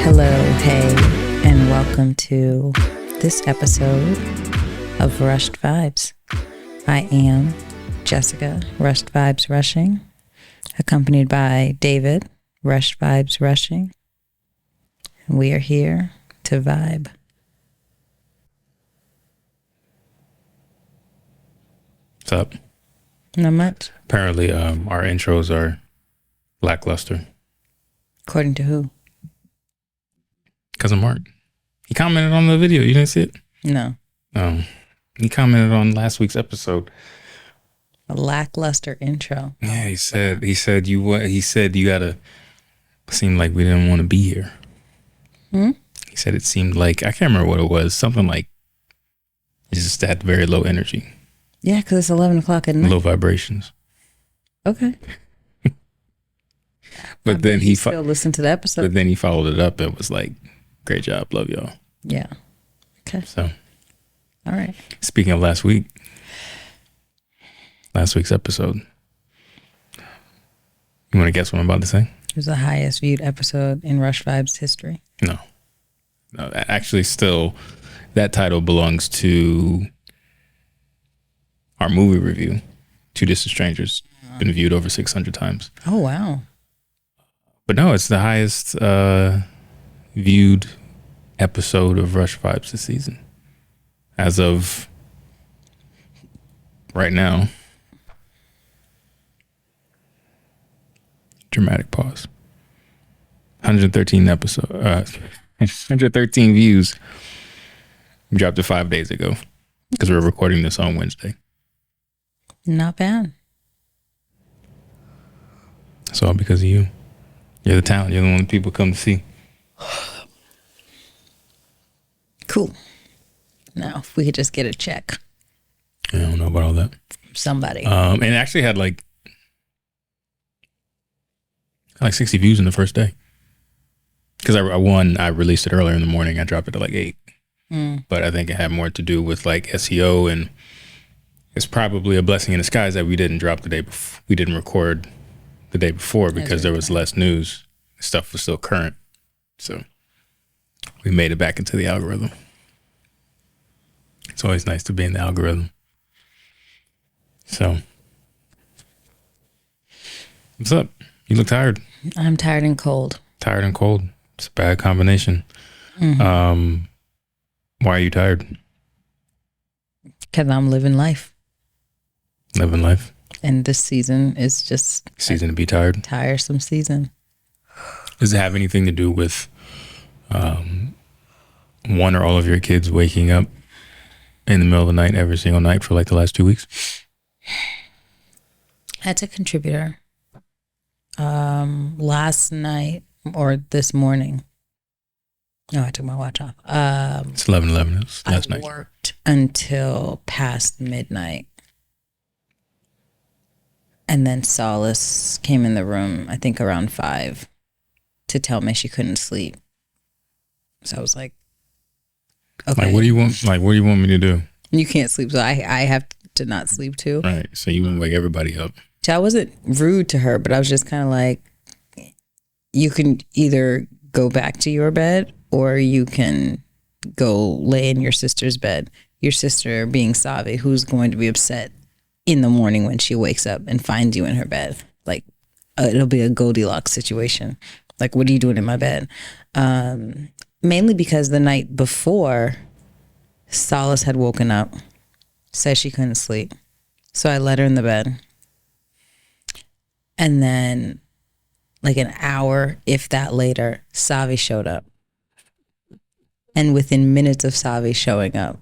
Hello, hey, and welcome to this episode of Rushed Vibes. I am Jessica, Rushed Vibes Rushing, accompanied by David, Rushed Vibes Rushing. And we are here to vibe. What's up? Not much. Apparently, our intros are lackluster. According to who? Cousin Mark. He commented on the video. You didn't see it? No. He commented on last week's episode. A lackluster intro. Yeah, he said you gotta seemed like we didn't want to be here. He said it seemed like, I can't remember what it was, something like it's just had very low energy. Yeah, because it's 11 o'clock at night. Low vibrations. Okay. But then he still listen to the episode. But then he followed it up and was like, great job, love y'all. Yeah. Okay. So all right. Speaking of last week's episode, you want to guess what I'm about to say? It was the highest viewed episode in Rush Vibes history. No, actually, still, that title belongs to our movie review, Two Distant Strangers. Been viewed over 600 times. Oh, wow. But no, it's the highest viewed episode of Rush Vibes this season. As of right now. Dramatic pause. 113 views. We dropped it 5 days ago because we're recording this on Wednesday. Not bad. It's all because of you. You're the talent. You're the one people come to see. Cool. Now, if we could just get a check. I don't know about all that. Somebody. And it actually had like 60 views in the first day. Because I released it earlier in the morning. I dropped it at like 8. But I think it had more to do with like SEO, and it's probably a blessing in disguise that we didn't drop the day before. We didn't record the day before because there was less news. Stuff was still current. So we made it back into the algorithm. It's always nice to be in the algorithm. So what's up? You look tired. I'm tired and cold. Tired and cold. It's a bad combination. Why are you tired? Because I'm living life. Living life. And this season is just season to be tired. Tiresome season. Does it have anything to do with one or all of your kids waking up in the middle of the night every single night for like the last 2 weeks? That's a contributor. Last night or this morning. No, I took my watch off. It's 11:11. It was last night. I worked until past midnight. And then Solace came in the room, I think around 5, to tell me she couldn't sleep. So I was like, okay. Like, what do you want? Like, what do you want me to do? You can't sleep, so I have to not sleep too. Right. So you want to wake everybody up. So I wasn't rude to her, but I was just kind of like, you can either go back to your bed or you can go lay in your sister's bed. Your sister being Savi, who's going to be upset in the morning when she wakes up and finds you in her bed. Like, it'll be a Goldilocks situation. Like, what are you doing in my bed? Mainly because the night before, Solace had woken up, said she couldn't sleep. So I let her in the bed. And then like an hour, if that later, Savi showed up. And within minutes of Savi showing up,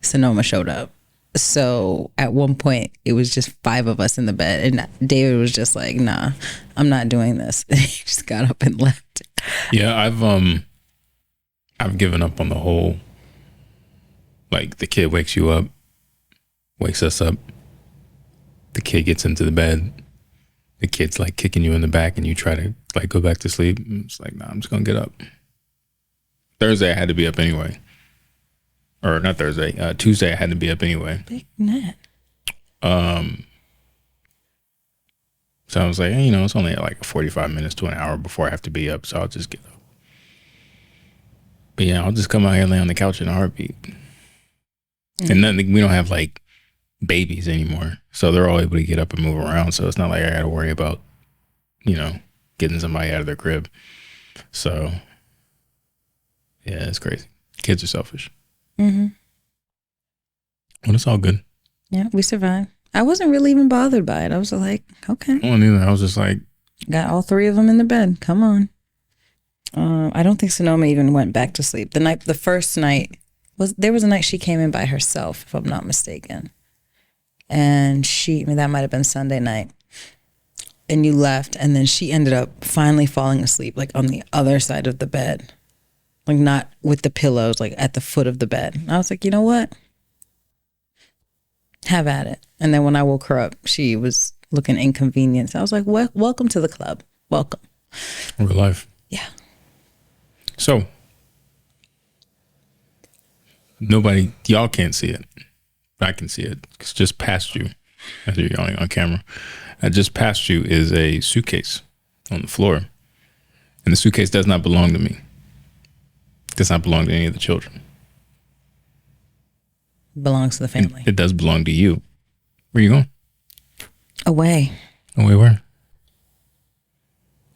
Sonoma showed up. So at one point, it was just 5 of us in the bed. And David was just like, nah, I'm not doing this. And he just got up and left. Yeah, I've given up on the whole, like, the kid wakes you up, wakes us up. The kid gets into the bed. The kid's like kicking you in the back and you try to like go back to sleep. It's like, nah, I'm just going to get up. Thursday, I had to be up anyway. Or not Thursday, Tuesday, I had to be up anyway. Big net. So I was like, hey, you know, it's only like 45 minutes to an hour before I have to be up. So I'll just get up. But yeah, I'll just come out here and lay on the couch in a heartbeat. And nothing, we don't have like babies anymore. So they're all able to get up and move around. So it's not like I got to worry about, getting somebody out of their crib. So yeah, it's crazy. Kids are selfish. Mm-hmm. But it's all good. Yeah, we survived. I wasn't really even bothered by it. I was like, okay. I wasn't either. I was just like, got all three of them in the bed. Come on. I don't think Sonoma even went back to sleep. The first night there was a night she came in by herself, if I'm not mistaken. And that might have been Sunday night. And you left, and then she ended up finally falling asleep, like on the other side of the bed. Like not with the pillows, like at the foot of the bed. And I was like, you know what? Have at it. And then when I woke her up, she was looking inconvenienced. I was like, welcome to the club. Welcome. Real life. Yeah. So, y'all can't see it, but I can see it. It's just past you, as you're yelling on camera. Just past you is a suitcase on the floor. And the suitcase does not belong to me. It does not belong to any of the children. Belongs to the family. It does belong to you. Where are you going? Away. Away where?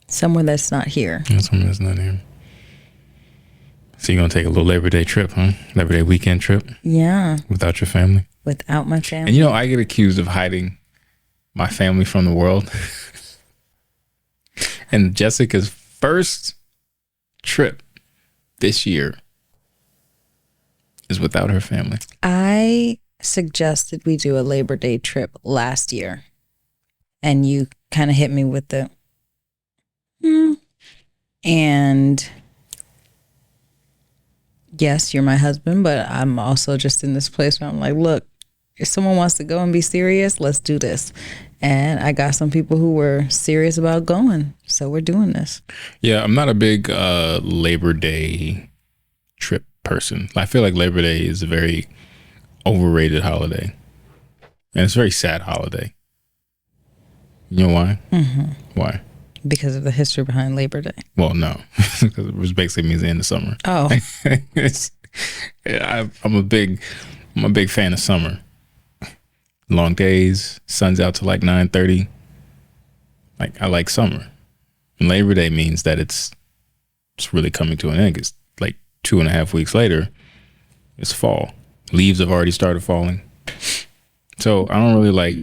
Somewhere that's not here. Somewhere that's not here. So you're going to take a little Labor Day trip, huh? Labor Day weekend trip? Yeah. Without your family? Without my family. And I get accused of hiding my family from the world. And Jessica's first trip this year is without her family. I suggested we do a Labor Day trip last year. And you kind of hit me with the, and yes, you're my husband, but I'm also just in this place where I'm like, look, if someone wants to go and be serious, let's do this. And I got some people who were serious about going. So we're doing this. Yeah, I'm not a big Labor Day trip person. I feel like Labor Day is a very overrated holiday. And it's a very sad holiday. You know why? Mm-hmm. Why? Because of the history behind Labor Day. Well, no. Because it basically means the end of summer. Oh. I'm a big fan of summer. Long days, sun's out to like 9:30. Like, I like summer. And Labor Day means that it's really coming to an end. It's like 2.5 weeks later, it's fall. Leaves have already started falling. So I don't really like,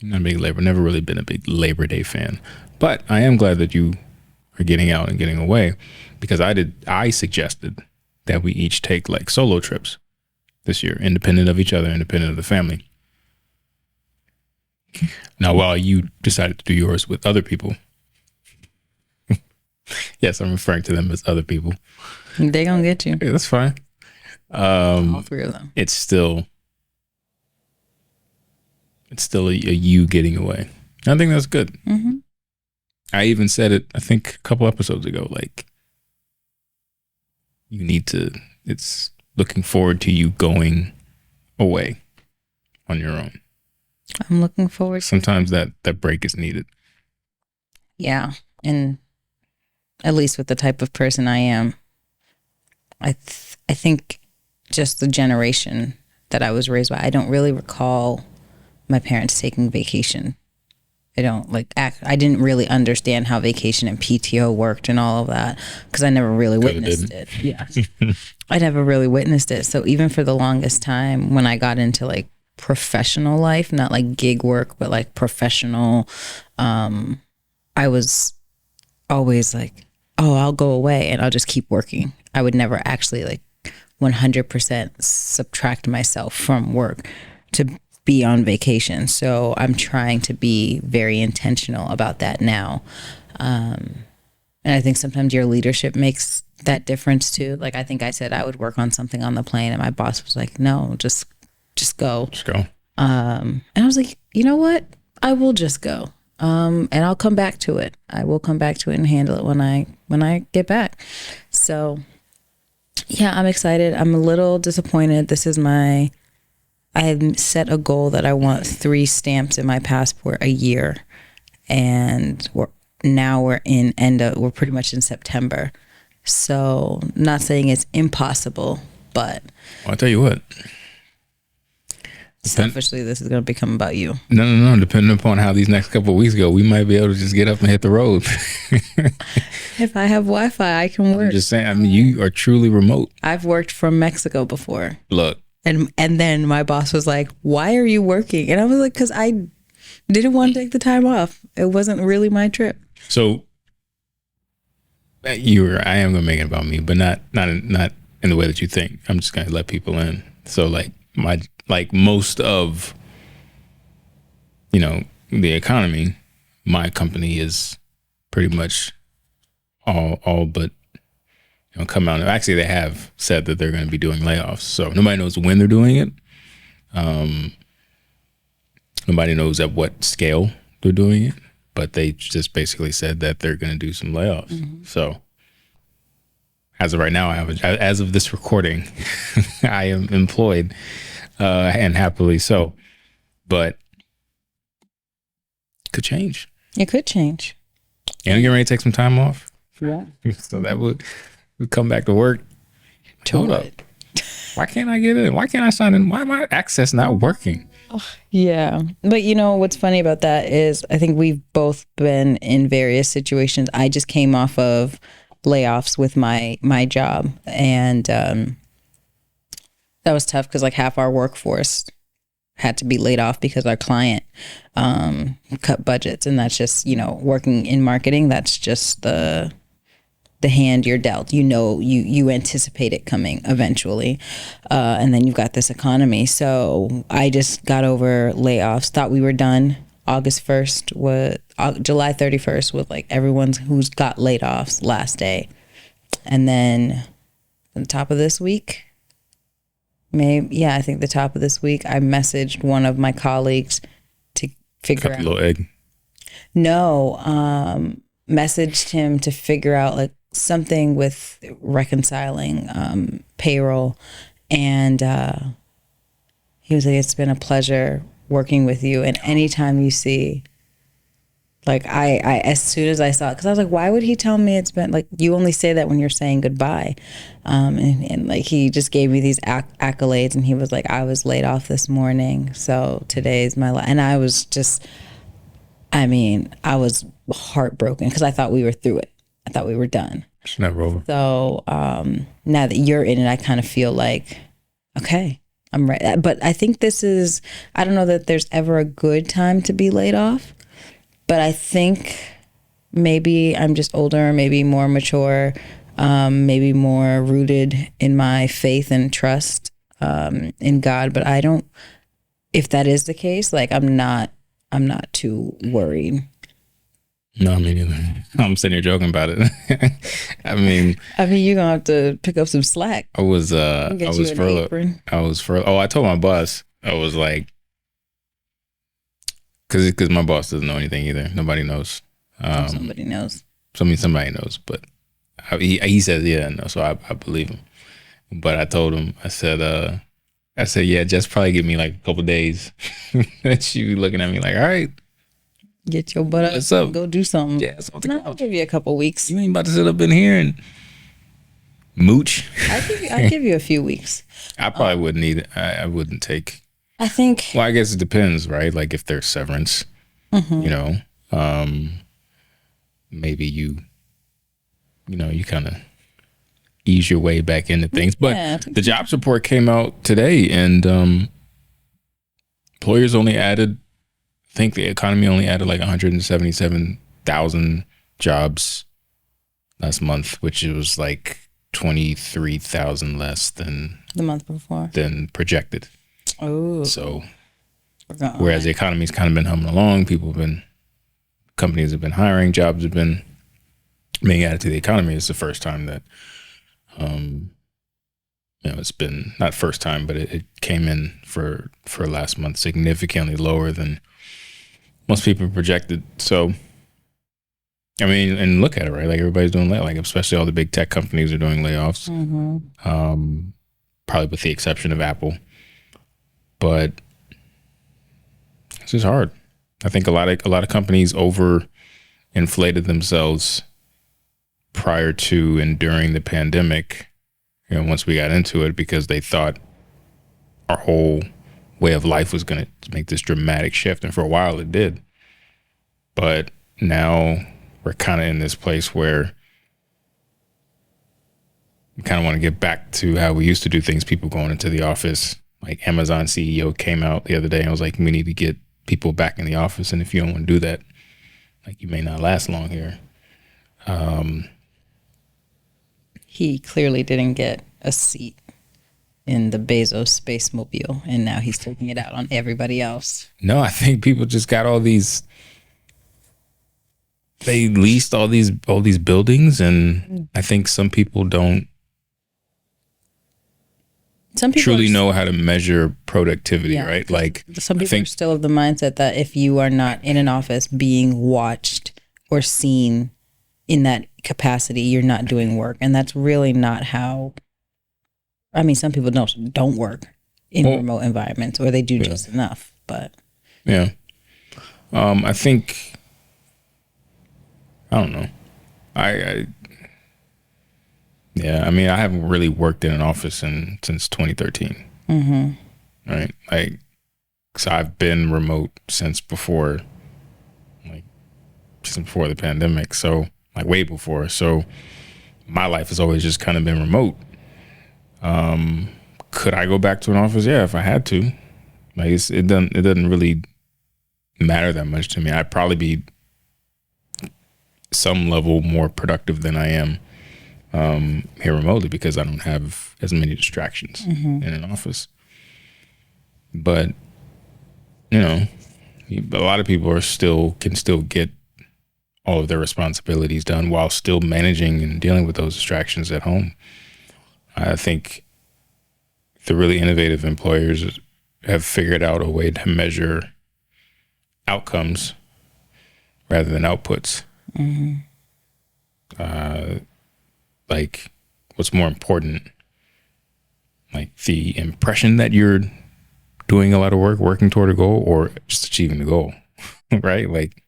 not a big never really been a big Labor Day fan. But I am glad that you are getting out and getting away, because I suggested that we each take like solo trips this year, independent of each other, independent of the family. Now, while you decided to do yours with other people, yes, I'm referring to them as other people. They gonna get you. Yeah, that's fine. All three of them. It's still a you getting away. I think that's good. Mm-hmm. I even said it, I think, a couple episodes ago. Like, it's looking forward to you going away on your own. I'm looking forward to Sometimes that break is needed. Yeah. And at least with the type of person I am, I think just the generation that I was raised by, I don't really recall my parents taking vacation. I didn't really understand how vacation and PTO worked and all of that, because I never really witnessed it. Yeah. I never really witnessed it. So even for the longest time, when I got into like professional life, not like gig work, but like professional, I was always like, oh, I'll go away and I'll just keep working. I would never actually like 100% subtract myself from work to be on vacation. So I'm trying to be very intentional about that now. And I think sometimes your leadership makes that difference too. Like, I think I said I would work on something on the plane, and my boss was like, no, just go. Just go. And I was like, you know what? I will just go. And I'll come back to it. I will come back to it and handle it when I get back. So yeah, I'm excited. I'm a little disappointed. I had set a goal that I want 3 stamps in my passport a year. And we're pretty much in September. So, not saying it's impossible, but Well, I'll tell you what. selfishly, this is going to become about you. No. Depending upon how these next couple of weeks go, we might be able to just get up and hit the road. If I have Wi-Fi, I can work. I'm just saying. I mean, you are truly remote. I've worked from Mexico before. Look. And then my boss was like, "Why are you working?" And I was like, "Because I didn't want to take the time off. It wasn't really my trip." So I am gonna make it about me, but not in the way that you think. I'm just gonna let people in. So like most of the economy, my company is pretty much all but come out. Actually, they have said that they're going to be doing layoffs. So nobody knows when they're doing it. Nobody knows at what scale they're doing it, but they just basically said that they're going to do some layoffs. Mm-hmm. So as of right now, as of this recording, I am employed, and happily so, but it could change. It could change. And I'm getting ready to take some time off. Yeah. So that would come back to work. Hold up. Why can't I get in? Why can't I sign in? Why my access not working? Yeah. But what's funny about that is I think we've both been in various situations. I just came off of layoffs with my job, and that was tough because like half our workforce had to be laid off because our client cut budgets, and that's just working in marketing. That's just the hand you're dealt. You anticipate it coming eventually, and then you've got this economy. So I just got over layoffs. Thought we were done. August 1st was July 31st was like everyone's who's got laid offs last day, and then on the top of this week, I think the top of this week, I messaged one of my colleagues to figure out. Little egg. No, messaged him to figure out like something with reconciling payroll, and he was like, "It's been a pleasure working with you, and anytime you see." Like I as soon as I saw it, because I was like, why would he tell me it's been like, you only say that when you're saying goodbye, and like he just gave me these accolades, and he was like, I was laid off this morning, so today's my and I was just, I was heartbroken because I thought we were through it. I thought we were done. It's never over. So now that you're in it, I kind of feel like, okay, I'm right. But I think I don't know that there's ever a good time to be laid off. But I think maybe I'm just older, maybe more mature, maybe more rooted in my faith and trust in God. But I don't. If that is the case, like I'm not too worried. No, me neither. I'm sitting here joking about it. I mean, you're gonna have to pick up some slack. I was furloughed. Oh, I told my boss. I was like. Because my boss doesn't know anything either. Nobody knows. Somebody knows. Somebody knows, but he says, yeah, no. So I believe him. But I told him, I said, yeah, Jess probably give me like a couple days. And she was looking at me like, all right. Get your butt up. What's up? Go do something. Yeah, I'll give you a couple weeks. You ain't about to sit up in here and mooch. I'll give you a few weeks. I probably wouldn't need it. I wouldn't take. I think. Well, I guess it depends, right? Like if there's severance, maybe you kind of ease your way back into things. But the jobs report came out today, and employers only added, I think the economy only added like 177,000 jobs last month, which was like 23,000 less than the month before, than projected. Oh, so whereas the economy's kind of been humming along, companies have been hiring, jobs have been being added to the economy. It's the first time that, it's been not first time, but it came in for last month significantly lower than most people projected. So, and look at it, right? Like everybody's doing like especially all the big tech companies are doing layoffs. Mm-hmm. Probably with the exception of Apple. But it's just hard. I think a lot of companies over inflated themselves prior to and during the pandemic, once we got into it, because they thought our whole way of life was going to make this dramatic shift. And for a while it did. But now we're kind of in this place where we kind of want to get back to how we used to do things, people going into the office. Like Amazon CEO came out the other day and was like, we need to get people back in the office. And if you don't want to do that, like, you may not last long here. He clearly didn't get a seat in the Bezos space mobile, and now he's taking it out on everybody else. No, I think people just got all these. They leased all these buildings, and I think some people don't. Some people truly know how to measure productivity, right? Like, some people are still of the mindset that if you are not in an office being watched or seen in that capacity, you're not doing work, and that's really not how. I mean, some people don't work in remote environments, or they do just enough. But yeah, I think I don't know. Yeah, I mean, I haven't really worked in an office since 2013. Mm-hmm. Right, like, so I've been remote since before the pandemic. So, like, way before. So my life has always just kind of been remote. Could I go back to an office? Yeah, if I had to. Like, it doesn't really matter that much to me. I'd probably be some level more productive than I am here remotely, because I don't have as many distractions in an office. But a lot of people can still get all of their responsibilities done while still managing and dealing with those distractions at home. I think the really innovative employers have figured out a way to measure outcomes rather than outputs. Mm-hmm. Like, what's more important, like the impression that you're doing a lot of work, working toward a goal, or just achieving the goal, right? Like,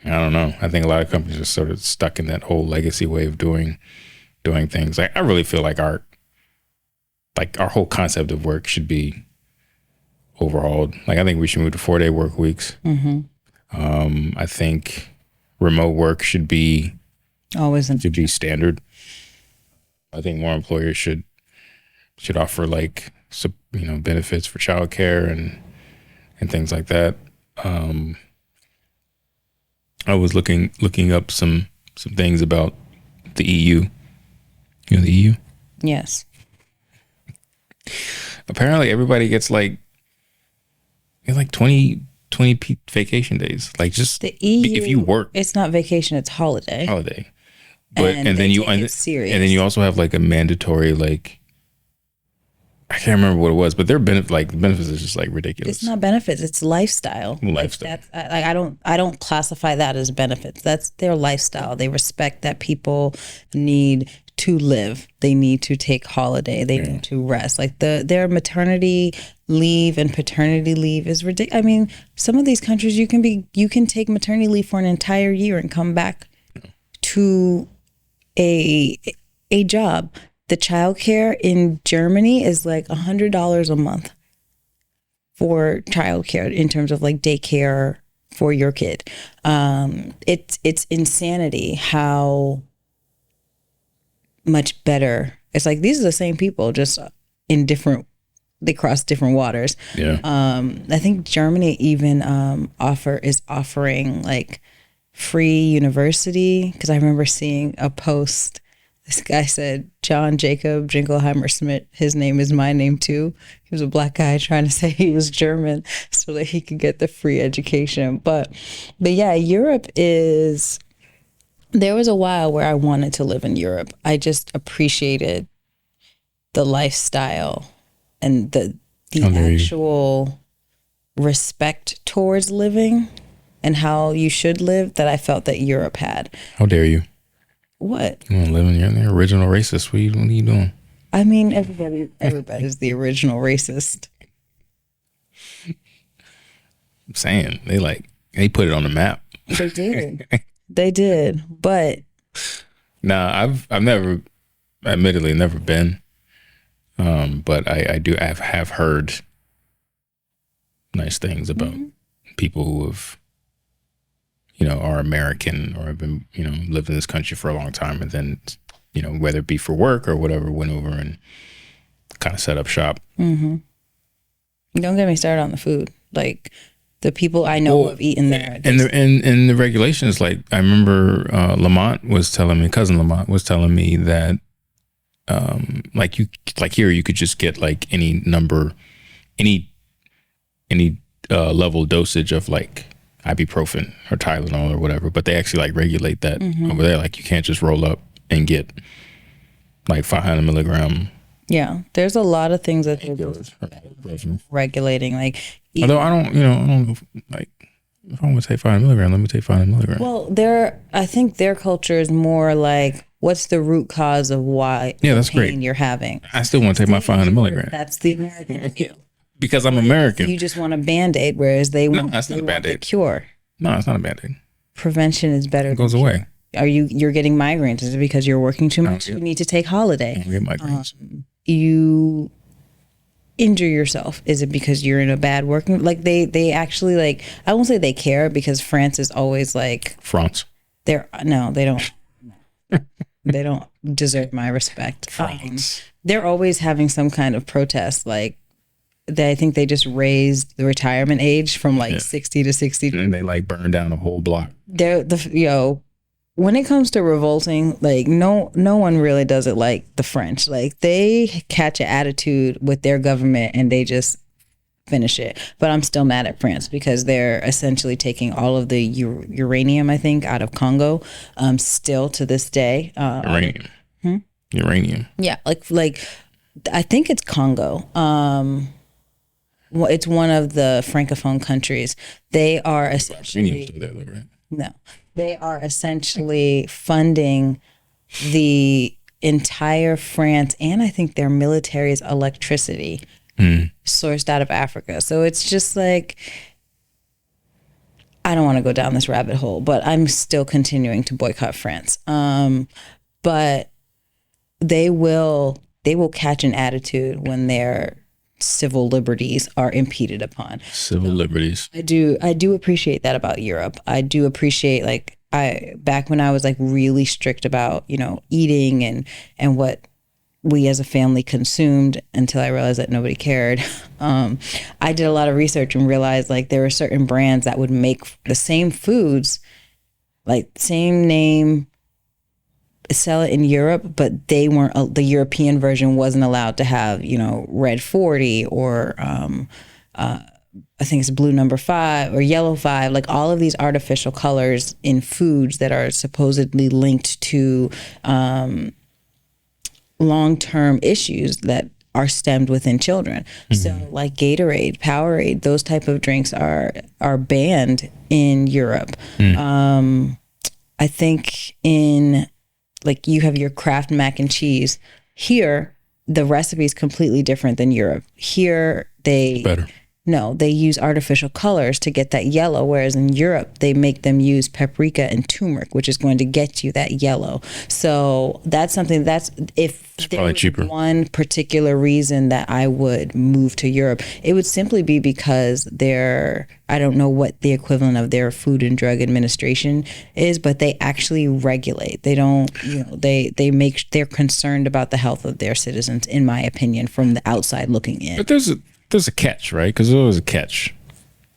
I don't know. I think a lot of companies are sort of stuck in that whole legacy way of doing things. Like, I really feel like our whole concept of work should be overhauled. Like, I think we should move to 4-day work weeks. Mm-hmm. I think remote work should be standard. I think more employers should offer, like, benefits for childcare and things like that. I was looking up some things about the EU. You know the EU? Yes. Apparently everybody gets like 20 vacation days. Like, just the EU, if you work, it's not vacation, it's holiday. But and then you also have like a mandatory, like, I can't remember what it was, but their benefits is just like ridiculous. It's not benefits, it's lifestyle. Lifestyle. I don't classify that as benefits. That's their lifestyle. They respect that people need to live. They need to take holiday. They need to rest. Like, their maternity leave and paternity leave is ridiculous. I mean, some of these countries you can take maternity leave for an entire year and come back to a job. The childcare in Germany is like $100 a month for childcare, in terms of like daycare for your kid. It's insanity how much better. It's like, these are the same people, just they cross different waters. Yeah. I think Germany even is offering like free university, because I remember seeing a post. This guy said, John Jacob Jingleheimer Schmidt, his name is my name too. He was a black guy trying to say he was German so that he could get the free education. But yeah, there was a while where I wanted to live in Europe. I just appreciated the lifestyle and the actual respect towards living and how you should live that I felt that Europe had. How dare you? What? You want to live in the original racist? What are you doing? I mean, everybody's the original racist. I'm saying, they put it on the map. They did. They did. But Nah, I've never, admittedly, never been. But I have heard nice things about people who have, are American or have been, lived in this country for a long time, and then, whether it be for work or whatever, went over and kind of set up shop. Mm-hmm. Don't get me started on the food. Like the people I know who have eaten there. And the regulations, like I remember cousin Lamont was telling me that like here you could just get like any level dosage of like ibuprofen or Tylenol or whatever, but they actually like regulate that over there. Like you can't just roll up and get like 500 milligram. Yeah, there's a lot of things that they're regulating. Like, although I don't like, if I want to take 500 milligram, let me take 500 milligram. Well, I think their culture is more like, what's the root cause of why? Yeah, that's great. You're having. I still want to take my 500 milligram. That's the American view. Because I'm American. You just want a Band-Aid, whereas they want that's not a Band-Aid. The cure. No, it's not a Band-Aid. Prevention is better. It goes away. You're getting migraines? Is it because you're working too much? You need to take holiday. I don't get migraines. You injure yourself. Is it because you're in a bad working? Like they actually like. I won't say they care because France is always like France. They don't. They don't deserve my respect. France. They're always having some kind of protest. Like I think they just raised the retirement age from 60 to 60. And they like burned down a whole block. When it comes to revolting, like no one really does it like the French. Like they catch an attitude with their government and they just finish it. But I'm still mad at France because they're essentially taking all of the uranium, I think, out of Congo. Still to this day. Uranium. Uranium. Yeah, like I think it's Congo. It's one of the Francophone countries. They are essentially they are essentially funding the entire France and I think their military's electricity sourced out of Africa. So it's just like, I don't want to go down this rabbit hole, but I'm still continuing to boycott France. But they will catch an attitude when their civil liberties are impeded upon. Civil liberties. I do appreciate that about Europe. I do appreciate back when I was like really strict about, eating and what we as a family consumed until I realized that nobody cared. I did a lot of research and realized like there were certain brands that would make the same foods, like same name, sell it in Europe, but they weren't, the European version wasn't allowed to have, red 40 or I think it's blue number 5 or yellow 5, like all of these artificial colors in foods that are supposedly linked to long-term issues that are stemmed within children. So like Gatorade, Powerade, those type of drinks are banned in Europe. I think in like you have your Kraft mac and cheese. Here, the recipe is completely different than Europe. Here, better. No, they use artificial colors to get that yellow, whereas in Europe, they make them use paprika and turmeric, which is going to get you that yellow. So that's something if there was cheaper. One particular reason that I would move to Europe, it would simply be because I don't know what the equivalent of their Food and Drug Administration is, but they actually regulate. They don't, they're concerned about the health of their citizens, in my opinion, from the outside looking in. But there's a catch, right? Because there's always a catch.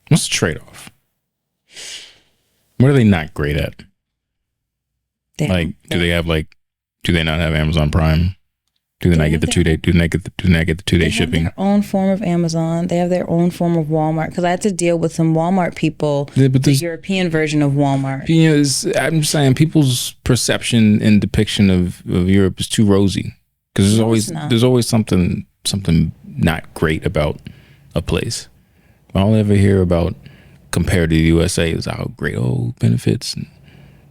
What's the trade-off? What are they not great at? Do they not have Amazon Prime? Do they not get the 2 day? Do they not get the 2 day shipping? They have their own form of Amazon. They have their own form of Walmart. Because I had to deal with some Walmart people. Yeah, but the European version of Walmart. I'm just saying, people's perception and depiction of Europe is too rosy. Because there's always something not great about a place. All I ever hear about compared to the USA is how great benefits and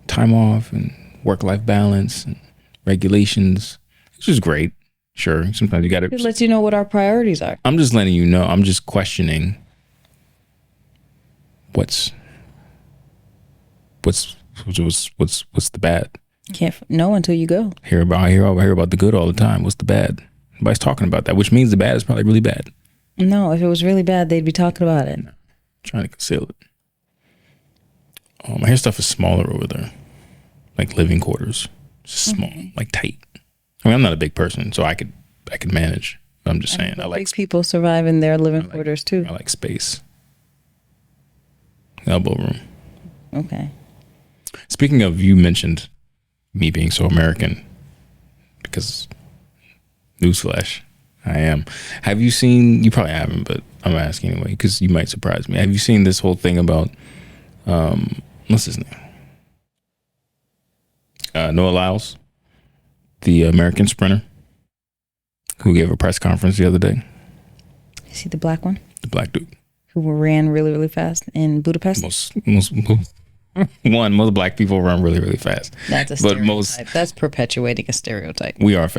time off and work-life balance and regulations. It's just great. Sure, sometimes you got to. It lets you know what our priorities are. I'm just letting you know. I'm just questioning what's the bad. Can't know until you go. I hear about the good all the time. What's the bad? Nobody's talking about that, which means the bad is probably really bad. No, if it was really bad, they'd be talking about it. No, trying to conceal it. My hair stuff is smaller over there, like living quarters, just small, like tight. I mean, I'm not a big person, so I could manage. But I'm just saying, I like big people survive in their living quarters too. I like space, elbow room. Okay. Speaking of, you mentioned me being so American, because newsflash, I am. Have you seen? You probably haven't, but I'm asking anyway because you might surprise me. Have you seen this whole thing about what's his name? Noah Lyles, the American sprinter, who gave a press conference the other day. Is he the black one? The black dude who ran really, really fast in Budapest. Most black people run really, really fast. That's a stereotype. That's perpetuating a stereotype. We are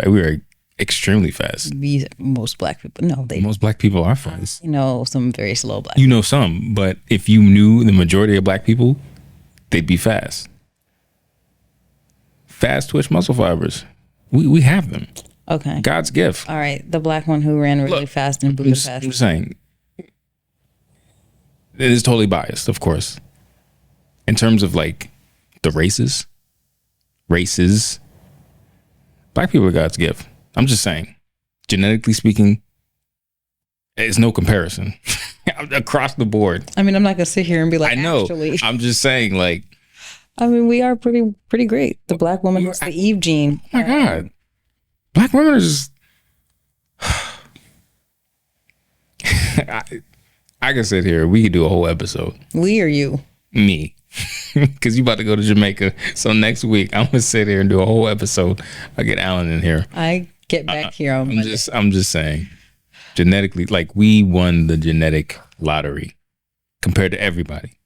extremely fast. Most black people, most black people are fast. You know, some very slow black. You know some, but if you knew the majority of black people, they'd be fast. Fast twitch muscle fibers. We have them. Okay. God's gift. All right, the black one who ran really fast in Budapest. I'm just saying, it is totally biased, of course. In terms of like the races, black people are God's gift. I'm just saying, genetically speaking, there's no comparison across the board. I mean, I'm not gonna sit here and be like, I know. Actually. I'm just saying, like, I mean, we are pretty great. The black woman has the Eve gene. Oh my God, black women are just. I can sit here. We could do a whole episode. We or you? Me. Because you about to go to Jamaica. So next week, I'm going to sit here and do a whole episode. I'll get Alan in here. I get back here on Monday. I'm just saying, genetically, like, we won the genetic lottery compared to everybody.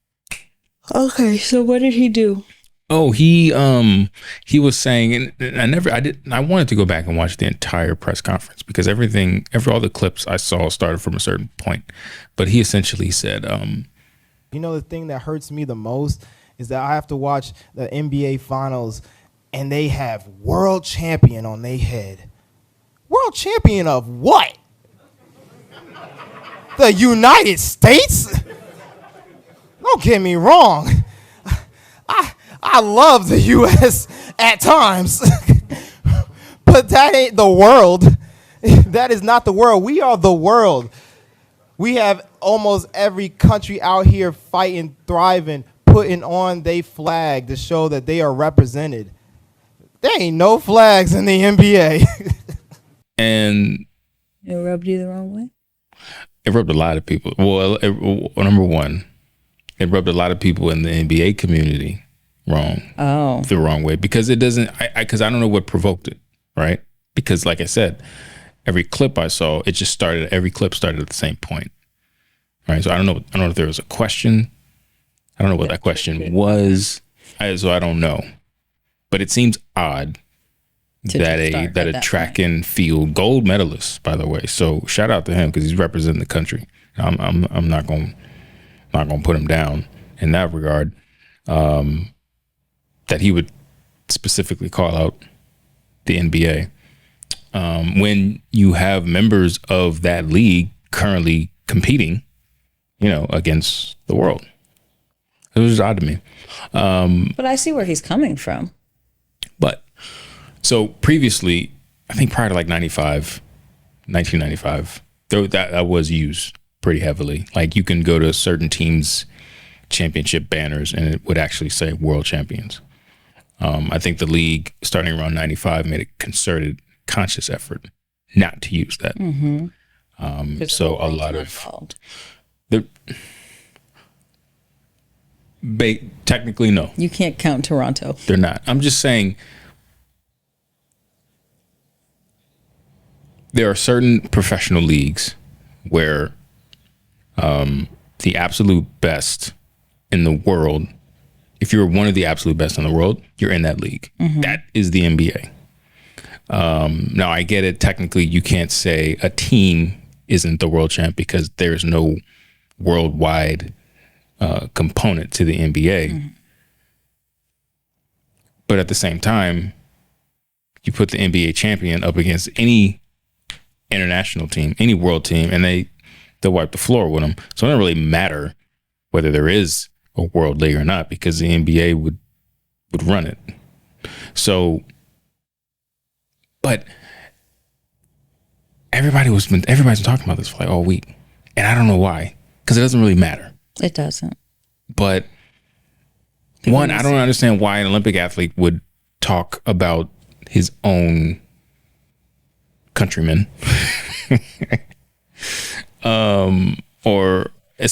Okay, so what did he do? Oh, he was saying, and I wanted to go back and watch the entire press conference because all the clips I saw started from a certain point. But he essentially said, you know, the thing that hurts me the most is that I have to watch the NBA finals and they have world champion on their head. World champion of what? The United States? Don't get me wrong. I love the U.S. at times, but that ain't the world. That is not the world. We are the world. We have almost every country out here fighting, thriving, putting on their flag to show that they are represented. There ain't no flags in the NBA. And it rubbed you the wrong way? It rubbed a lot of people. Well, number one, it rubbed a lot of people in the NBA community the wrong way because it doesn't. Because I don't know what provoked it, right? Because like I said, every clip I saw, every clip started at the same point, right? So I don't know if there was a question. I don't know what that question was. So I don't know, but it seems odd that a track and field gold medalist, by the way. So shout out to him because he's representing the country. I'm not going to put him down in that regard. That he would specifically call out the NBA when you have members of that league currently competing, against the world. It was just odd to me. But I see where he's coming from. But so previously, I think prior to like 1995, that was used pretty heavily. Like you can go to certain teams' championship banners and it would actually say world champions. I think the league starting around 95 made a concerted, conscious effort not to use that. Mm-hmm. So a lot of technically no. You can't count Toronto. They're not. I'm just saying there are certain professional leagues where the absolute best in the world, if you're one of the absolute best in the world, you're in that league. Mm-hmm. That is the NBA. Now, I get it. Technically, you can't say a team isn't the world champ because there's no worldwide component to the NBA. Mm-hmm. But at the same time, you put the NBA champion up against any international team, any world team, and they'll wipe the floor with them. So it doesn't really matter whether there is a world league or not, because the NBA would run it. So, but everybody's been talking about this for like all week, and I don't know why, because it doesn't really matter. It doesn't. But one, I don't understand why an Olympic athlete would talk about his own countrymen, or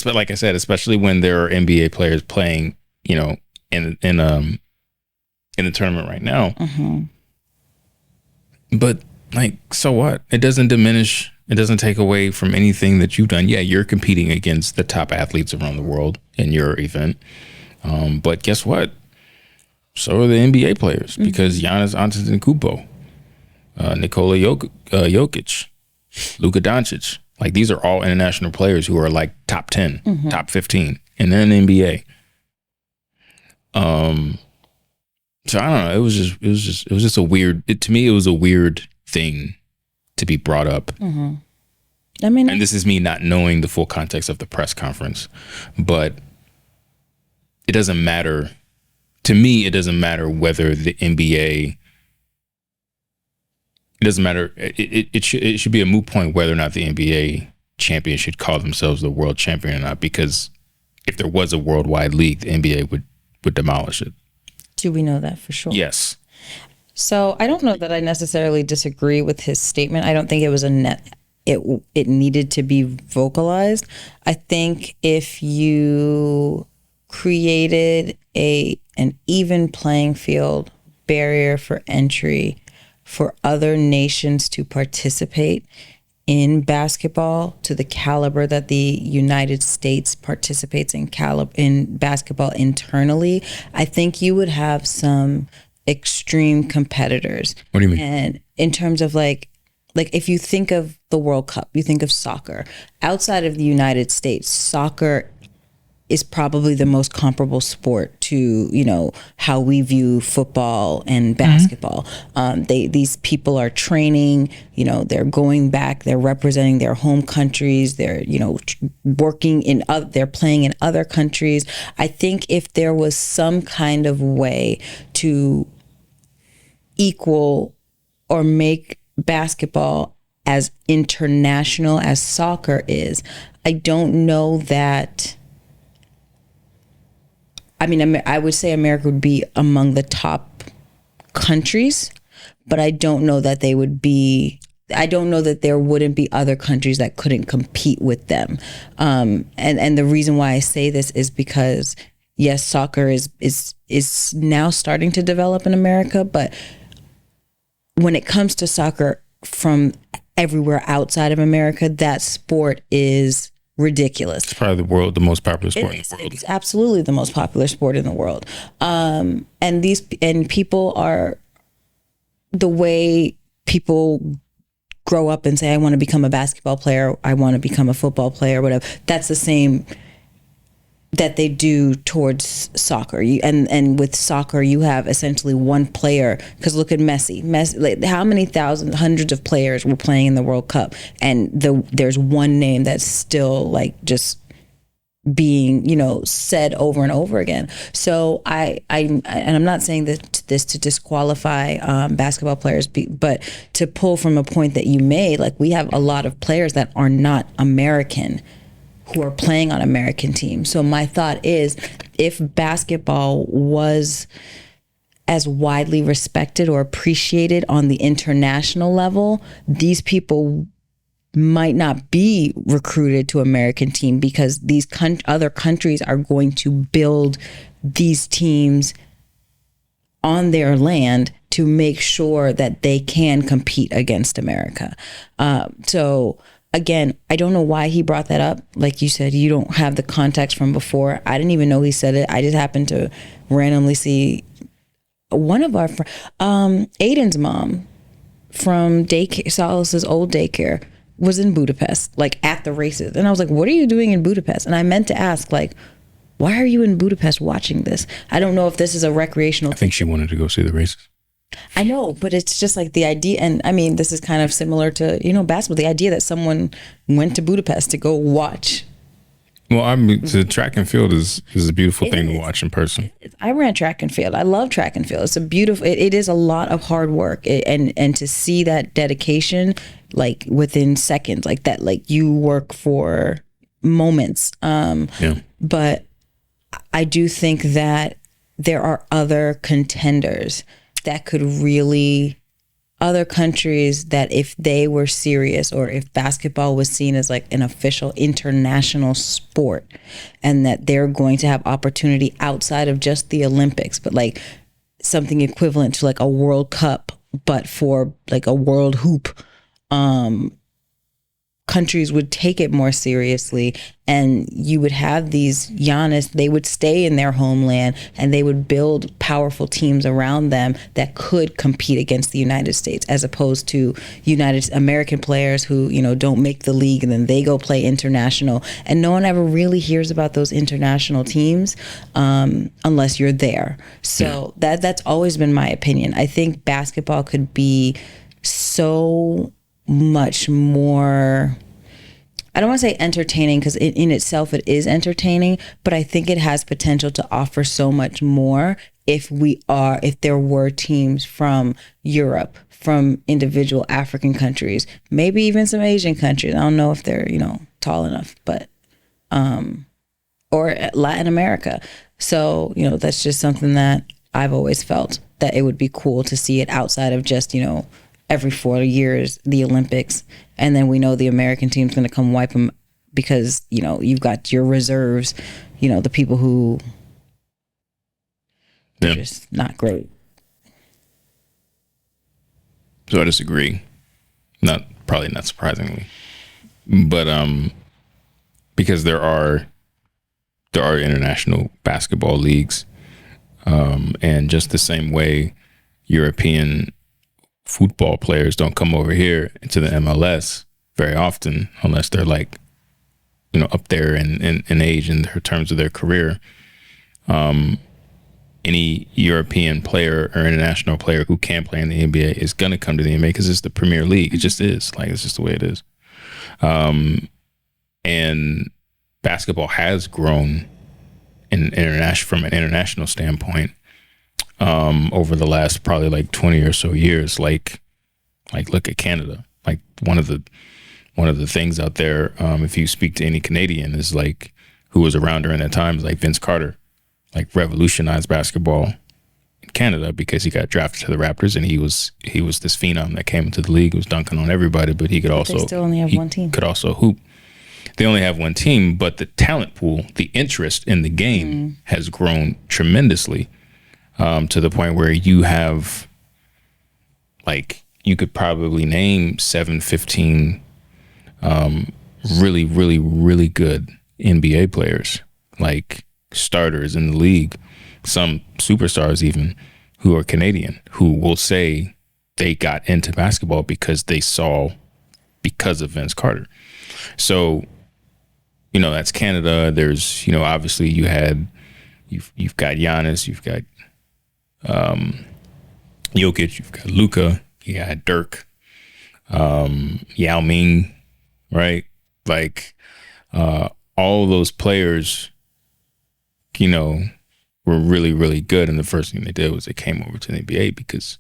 like I said, especially when there are NBA players playing, in the tournament right now. Mm-hmm. But like, so what? It doesn't diminish. It doesn't take away from anything that you've done. Yeah, you're competing against the top athletes around the world in your event. But guess what? So are the NBA players, because Giannis Antetokounmpo, Nikola Jokic, Luka Doncic, like these are all international players who are like top 10, top 15, and they're in the NBA. So I don't know. It was just a weird. To me, it was a weird thing to be brought up. Mm-hmm. I mean, and this is me not knowing the full context of the press conference, but it doesn't matter. To me, it doesn't matter whether the NBA. It doesn't matter. It should be a moot point whether or not the NBA champion should call themselves the world champion or not, because if there was a worldwide league, the NBA would demolish it. Do we know that for sure? Yes. So I don't know that I necessarily disagree with his statement. I don't think it was it needed to be vocalized. I think if you created an even playing field, barrier for entry for other nations to participate in basketball to the caliber that the United States participates in basketball internally, I think you would have some extreme competitors. What do you mean? And in terms of like if you think of the World Cup, you think of soccer. Outside of the United States, soccer is probably the most comparable sport to, how we view football and basketball. These people are training, they're going back, they're representing their home countries, they're, working they're playing in other countries. I think if there was some kind of way to equal or make basketball as international as soccer is, I don't know that. I mean, I would say America would be among the top countries, but I don't know that they would be. I don't know that there wouldn't be other countries that couldn't compete with them. And the reason why I say this is because, yes, soccer is now starting to develop in America, but when it comes to soccer from everywhere outside of America, that sport is ridiculous. It's probably the most popular sport in the world. It's absolutely the most popular sport in the world. And people are, the way people grow up and say, I want to become a basketball player, I want to become a football player, whatever. That's the same that they do towards soccer. And with soccer, you have essentially one player, because look at Messi. Like, how many hundreds of players were playing in the World Cup, and there's one name that's still like just being said over and over again. So I'm not saying this to disqualify basketball players, but to pull from a point that you made, like we have a lot of players that are not American who are playing on American teams. So my thought is, if basketball was as widely respected or appreciated on the international level, these people might not be recruited to American team, because these other countries are going to build these teams on their land to make sure that they can compete against America. So again, I don't know why he brought that up. Like you said, you don't have the context from before. I didn't even know he said it. I just happened to randomly see one of our Aiden's mom from daycare, Solace's old daycare, was in Budapest, like at the races. And I was like, what are you doing in Budapest? And I meant to ask, like, why are you in Budapest watching this? I don't know if this is a recreational I think she wanted to go see the races. I know, but it's just like the idea, and I mean, this is kind of similar to, basketball, the idea that someone went to Budapest to go watch. Well, the track and field is a beautiful thing to watch in person. I ran track and field. I love track and field. It's a beautiful, it is a lot of hard work. And to see that dedication, like within seconds, like that, like you work for moments. But I do think that there are other contenders that could really, other countries that if they were serious, or if basketball was seen as like an official international sport, and that they're going to have opportunity outside of just the Olympics, but like something equivalent to like a World Cup, but for like a world hoop, countries would take it more seriously, and you would have these Giannis, they would stay in their homeland and they would build powerful teams around them that could compete against the United States, as opposed to United American players who, don't make the league and then they go play international, and no one ever really hears about those international teams unless you're there. So that's always been my opinion. I think basketball could be so much more, I don't want to say entertaining, because in itself it is entertaining, but I think it has potential to offer so much more if there were teams from Europe, from individual African countries, maybe even some Asian countries. I don't know if they're, tall enough, but or Latin America. So, that's just something that I've always felt that it would be cool to see it outside of just, every 4 years, the Olympics. And then we know the American team's going to come wipe them because, you've got your reserves, the people who are just not great. So I disagree. Probably not surprisingly. But because there are international basketball leagues, and just the same way European football players don't come over here into the MLS very often, unless they're like, up there in age in terms of their career. Any European player or international player who can play in the NBA is going to come to the NBA because it's the Premier League. It just is. Like, it's just the way it is. And basketball has grown from an international standpoint over the last probably like 20 or so years. Like look at Canada. Like one of the things out there, if you speak to any Canadian, is like who was around during that time, is like Vince Carter, like revolutionized basketball in Canada because he got drafted to the Raptors, and he was this phenom that came into the league, was dunking on everybody, but he could also, they still only have one team. Could also hoop. They only have one team, but the talent pool, the interest in the game has grown tremendously, to the point where you have, like, you could probably name 15 really, really, really good NBA players, like starters in the league, some superstars even, who are Canadian, who will say they got into basketball because of Vince Carter. So, that's Canada. There's, obviously you've got Giannis, you've got Jokic, you've got Luka, you got Dirk, Yao Ming, right? Like, all those players, were really, really good. And the first thing they did was they came over to the NBA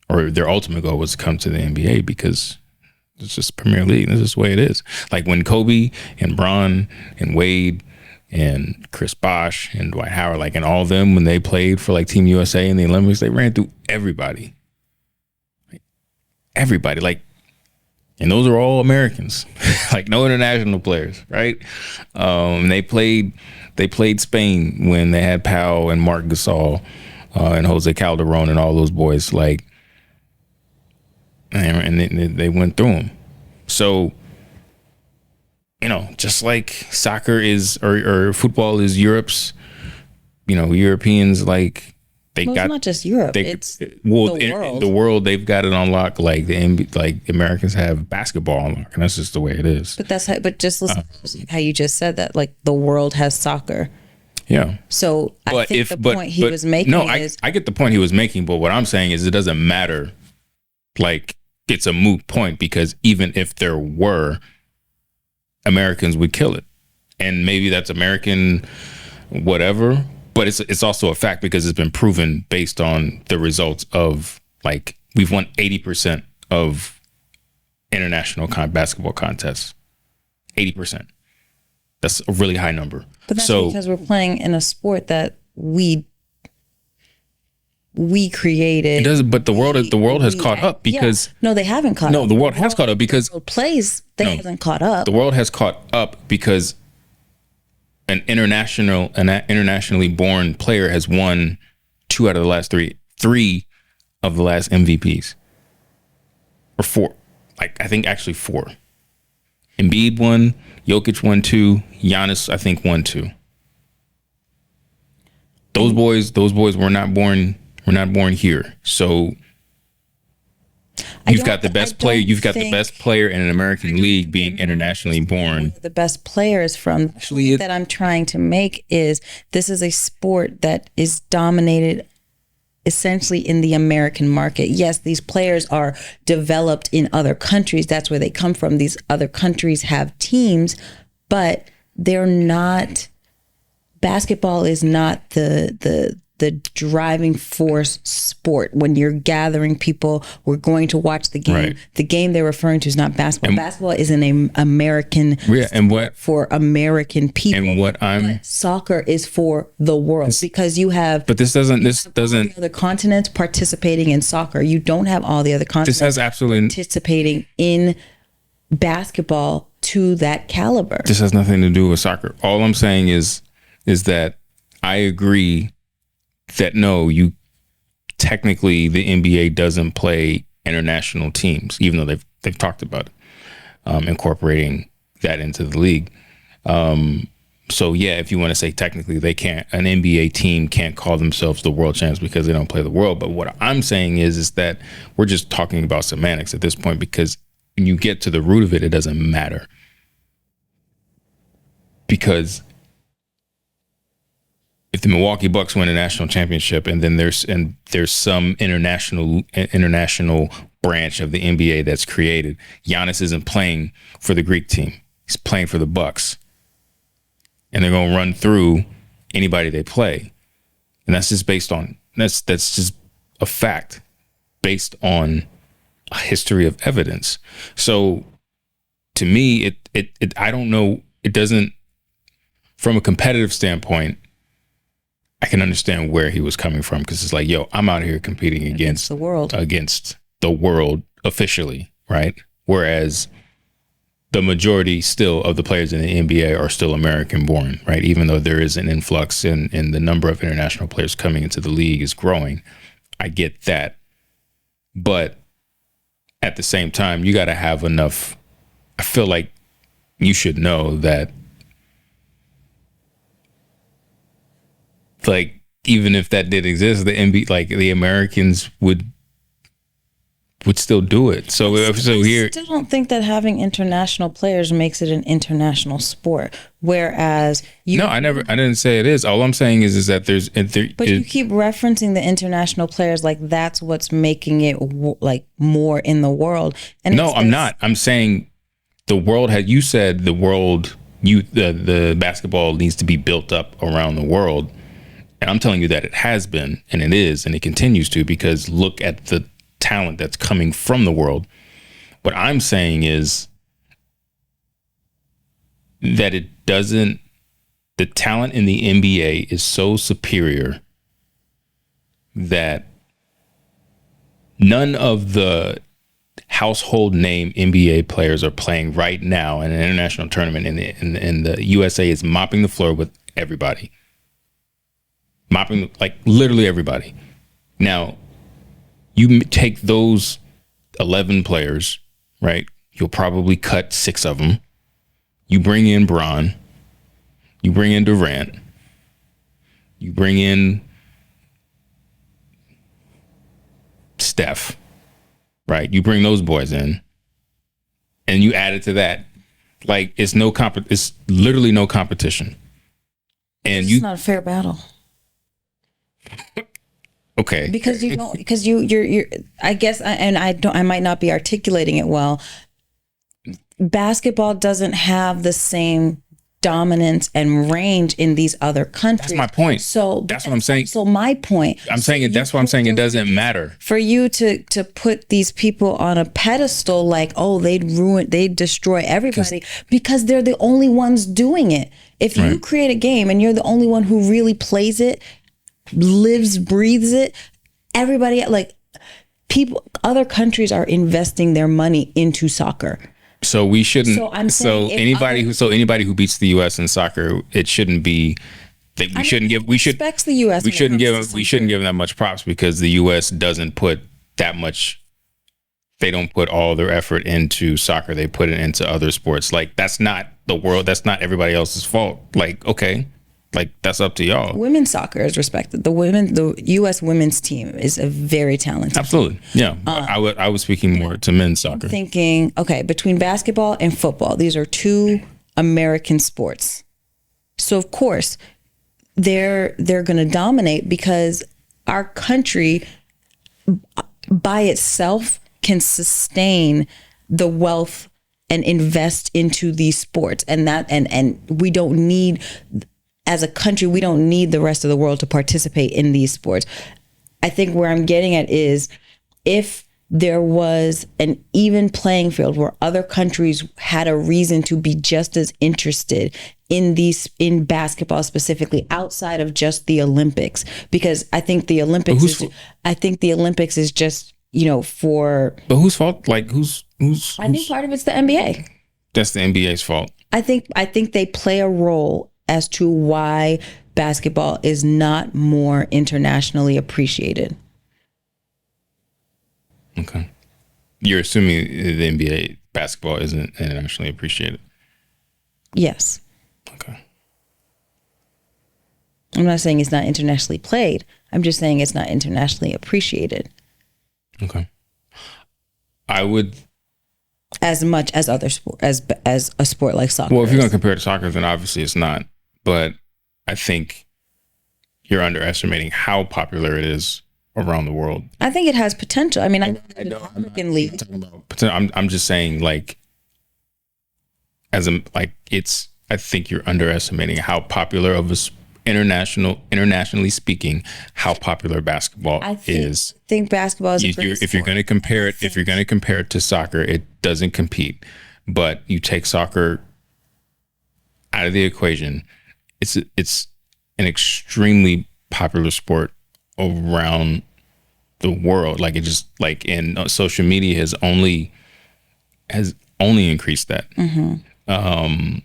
or their ultimate goal was to come to the NBA because it's just Premier League. This is the way it is. Like when Kobe and Bron and Wade and Chris Bosh and Dwight Howard, like, and all of them, when they played for like Team USA in the Olympics, they ran through everybody. Everybody. Like, and those are all Americans, like no international players, right? They played Spain when they had Pau and Marc Gasol and Jose Calderon and all those boys, like, and they went through them. So, just like soccer is or football is Europe's, Europeans, like, it's not just Europe. It's the world. The world, they've got it on lock. Like Americans have basketball on lock, and that's just the way it is. But just listen how you just said that. Like, the world has soccer. Yeah. So I think the point he was making is... I get the point he was making, but what I'm saying is it doesn't matter. Like, it's a moot point because even if there were, Americans would kill it. And maybe that's American whatever, but it's also a fact because it's been proven based on the results of, like, we've won 80% of international basketball contests. 80%. That's a really high number. But that's because we're playing in a sport that we created. It does, but the world has caught up because no, they haven't caught up. No, the world has caught up because the world plays. They haven't caught up. The world has caught up because an internationally born player has won 2 out of the last 3 of the last MVPs, or 4. Like, I think actually 4. Embiid won, Jokic won 2, Giannis I think won 2. Those boys were not born here. So you've got the best player. You've got the best player in an American league being internationally born. The best players from that I'm trying to make is this is a sport that is dominated essentially in the American market. Yes, these players are developed in other countries. That's where they come from. These other countries have teams, but they're not. Basketball is not the driving force sport. When you're gathering people, we're going to watch the game. Right. The game they're referring to is not basketball. Basketball is an American sport for American people. And soccer is for the world because you have. But this doesn't. All the other continents participating in soccer. You don't have all the other continents. This has absolutely participating in basketball to that caliber. This has nothing to do with soccer. All I'm saying is that I agree that no, you technically the NBA doesn't play international teams, even though they've talked about it, incorporating that into the league. So yeah, if you want to say technically they can't, an NBA team can't call themselves the world champs because they don't play the world. But what I'm saying is that we're just talking about semantics at this point, because when you get to the root of it, it doesn't matter. Because if the Milwaukee Bucks win a national championship and then there's some international branch of the NBA that's created, Giannis isn't playing for the Greek team. He's playing for the Bucks. And they're going to run through anybody they play. And that's just based on, that's just a fact based on a history of evidence. So to me, it I don't know, it doesn't, from a competitive standpoint, I can understand where he was coming from, because it's like, yo, I'm out here competing against the world officially, right? Whereas the majority still of the players in the NBA are still American born, right? Even though there is an influx in the number of international players coming into the league is growing. I get that. But at the same time, you got to have enough. I feel like you should know that, like, even if that did exist, the NBA, like the Americans would still do it. So here, I still don't think that having international players makes it an international sport. Whereas I didn't say it is. All I'm saying is that you keep referencing the international players like that's what's making it like more in the world. And no, I'm not. I'm saying the world had. You said the world. The basketball needs to be built up around the world. And I'm telling you that it has been, and it is, and it continues to, because look at the talent that's coming from the world. What I'm saying is that the talent in the NBA is so superior that none of the household name NBA players are playing right now in an international tournament, and the USA is mopping the floor with everybody. Mopping, like, literally everybody. Now, you take those 11 players, right? You'll probably cut 6 of them. You bring in Bron. You bring in Durant. You bring in Steph, right? You bring those boys in, and you add it to that. Like, it's literally no competition. And it's not a fair battle. Okay. Because you don't, because you're I guess, I might not be articulating it well. Basketball doesn't have the same dominance and range in these other countries. That's my point. So that's what I'm saying. So my point. I'm saying it. That's what I'm saying. It doesn't matter for you to put these people on a pedestal like, oh, they'd destroy everybody because they're the only ones doing it. If you create a game and you're the only one who really plays it, lives, breathes it, everybody, like, people, other countries are investing their money into soccer. So we shouldn't. So I'm saying anybody who beats the U.S. in soccer, it shouldn't be. We shouldn't give. We should respects the U.S. We shouldn't give. We shouldn't give them that much props because the U.S. doesn't put that much. They don't put all their effort into soccer. They put it into other sports. Like, that's not the world. That's not everybody else's fault. Like, okay. Like, that's up to y'all. Women's soccer is respected. The U.S. women's team is a very talented Absolutely. team. Yeah. I was speaking more to men's soccer. I'm thinking, okay, between basketball and football, these are two American sports. So, of course, they're going to dominate because our country by itself can sustain the wealth and invest into these sports. And we don't need... As a country, we don't need the rest of the world to participate in these sports. I think where I'm getting at is if there was an even playing field where other countries had a reason to be just as interested in basketball specifically outside of just the Olympics, because I think the Olympics is just, for. But whose fault? Like who's? I think part of it's the NBA. That's the NBA's fault. I think they play a role as to why basketball is not more internationally appreciated. Okay. You're assuming the NBA basketball isn't internationally appreciated? Yes. Okay. I'm not saying it's not internationally played. I'm just saying it's not internationally appreciated. Okay. I would... As much as other sport, as a sport like soccer. Well, if you're going to compare it to soccer, then obviously it's not. But I think you're underestimating how popular it is around the world. I think it has potential. I mean, I know African league. I'm just saying, like, I think you're underestimating how popular of internationally speaking, how popular basketball is. I think basketball is if you're going to compare it to soccer, it doesn't compete. But you take soccer out of the equation, it's an extremely popular sport around the world. Like, it just, like, in social media has only increased that. Mm-hmm.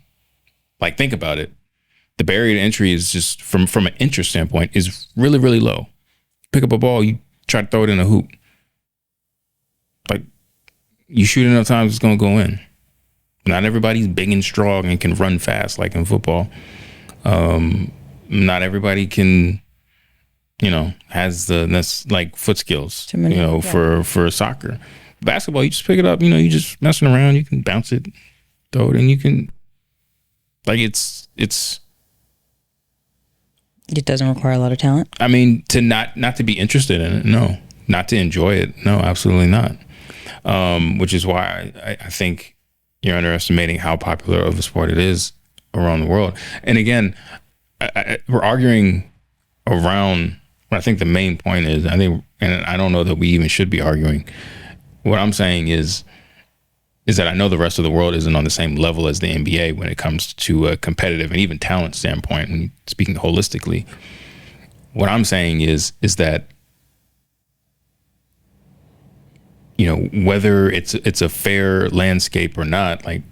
Like, think about it. The barrier to entry is just from an interest standpoint is really, really low. Pick up a ball, you try to throw it in a hoop. Like, you shoot enough times, it's going to go in. Not everybody's big and strong and can run fast like in football. Not everybody can, has the like foot skills, for soccer. Basketball, you just pick it up, you just messing around, you can bounce it, throw it, and you can, like, it doesn't require a lot of talent. I mean, to not to be interested in it, no. Not to enjoy it, no, absolutely not. Which is why I think you're underestimating how popular of a sport it is around the world. And again, we're arguing around what I think the main point is. And I don't know that we even should be arguing. What I'm saying is that I know the rest of the world isn't on the same level as the NBA when it comes to a competitive and even talent standpoint, when speaking holistically. What I'm saying is that, whether it's a fair landscape or not, like,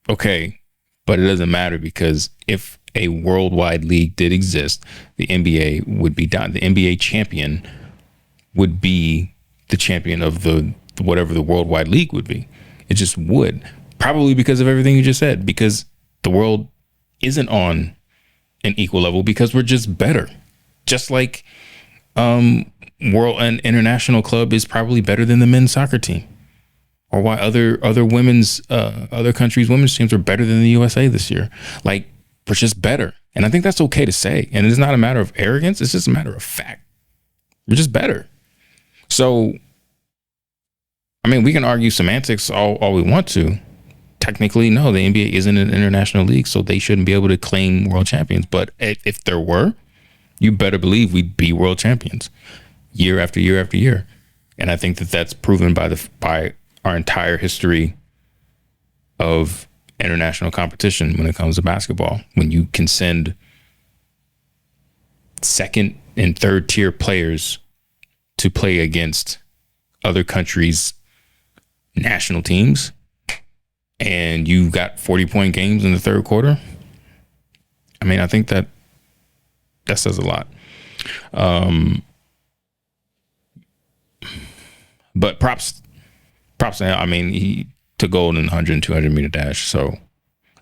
okay, but it doesn't matter, because if a worldwide league did exist, the NBA would be done. The NBA champion would be the champion of whatever the worldwide league would be. It just would, probably because of everything you just said, because the world isn't on an equal level, because we're just better. Just like world and international club is probably better than the men's soccer team, or why other countries' women's teams are better than the USA this year. Like, we're just better. And I think that's okay to say. And it's not a matter of arrogance. It's just a matter of fact. We're just better. So, I mean, we can argue semantics all we want to. Technically, no, the NBA isn't an international league, so they shouldn't be able to claim world champions. But if there were, you better believe we'd be world champions year after year after year. And I think that that's proven by our entire history of international competition when it comes to basketball. When you can send second and third tier players to play against other countries' national teams, and you got 40-point games in the third quarter, I mean, I think that says a lot. But props. I mean, he took gold in the 100 and 200 meter dash. So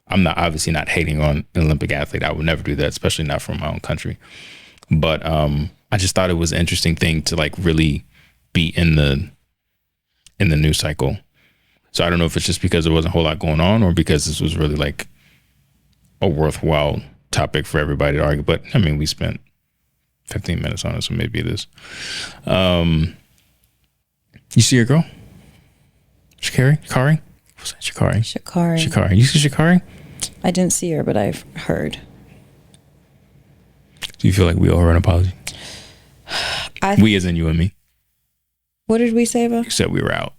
I'm obviously not hating on an Olympic athlete. I would never do that, especially not from my own country. But I just thought it was an interesting thing to like really be in the news cycle. So I don't know if it's just because there wasn't a whole lot going on or because this was really like a worthwhile topic for everybody to argue. But I mean, we spent 15 minutes on it, so maybe it is. You see your girl? Sha'Carri? What's that? Sha'Carri. You see Sha'Carri? I didn't see her, but I've heard. Do you feel like we owe her an apology? We as in you and me. What did we say about? You said we were out.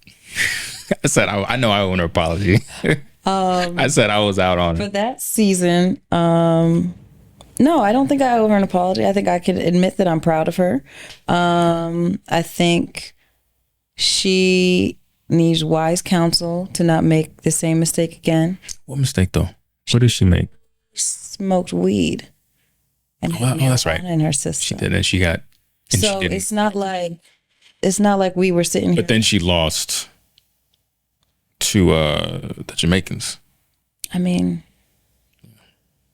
I said I know I owe her an apology. I said I was out on for it. that season. No, I don't think I owe her an apology. I think I can admit that I'm proud of her. I think she needs wise counsel to not make the same mistake again. What mistake though? What did she make? Smoked weed. And that's right. In her system. She did, and she got. And so it's not like we were sitting here. But then she lost to the Jamaicans. I mean,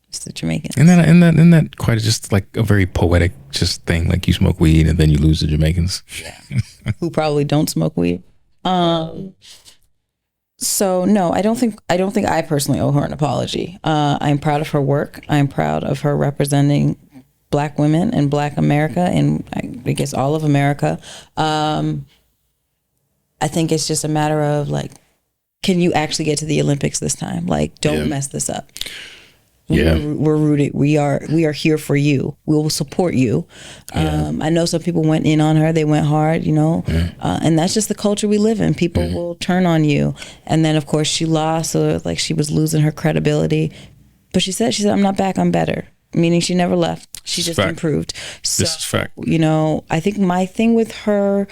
it's the Jamaicans. Isn't that quite just like a very poetic just thing? Like you smoke weed and then you lose the Jamaicans. Yeah. Who probably don't smoke weed. So no, I don't think I personally owe her an apology. I'm proud of her work. I'm proud of her representing Black women and Black America, and I guess all of America. I think it's just a matter of like, can you actually get to the Olympics this time? Like, don't mess this up. Yeah, we're rooted. We are here for you. We will support you. I know some people went in on her. They went hard, and that's just the culture we live in. People will turn on you. And then of course she lost, so like she was losing her credibility. But she said, I'm not back. I'm better. Meaning she never left. She just improved. So, this is fact. I think my thing with her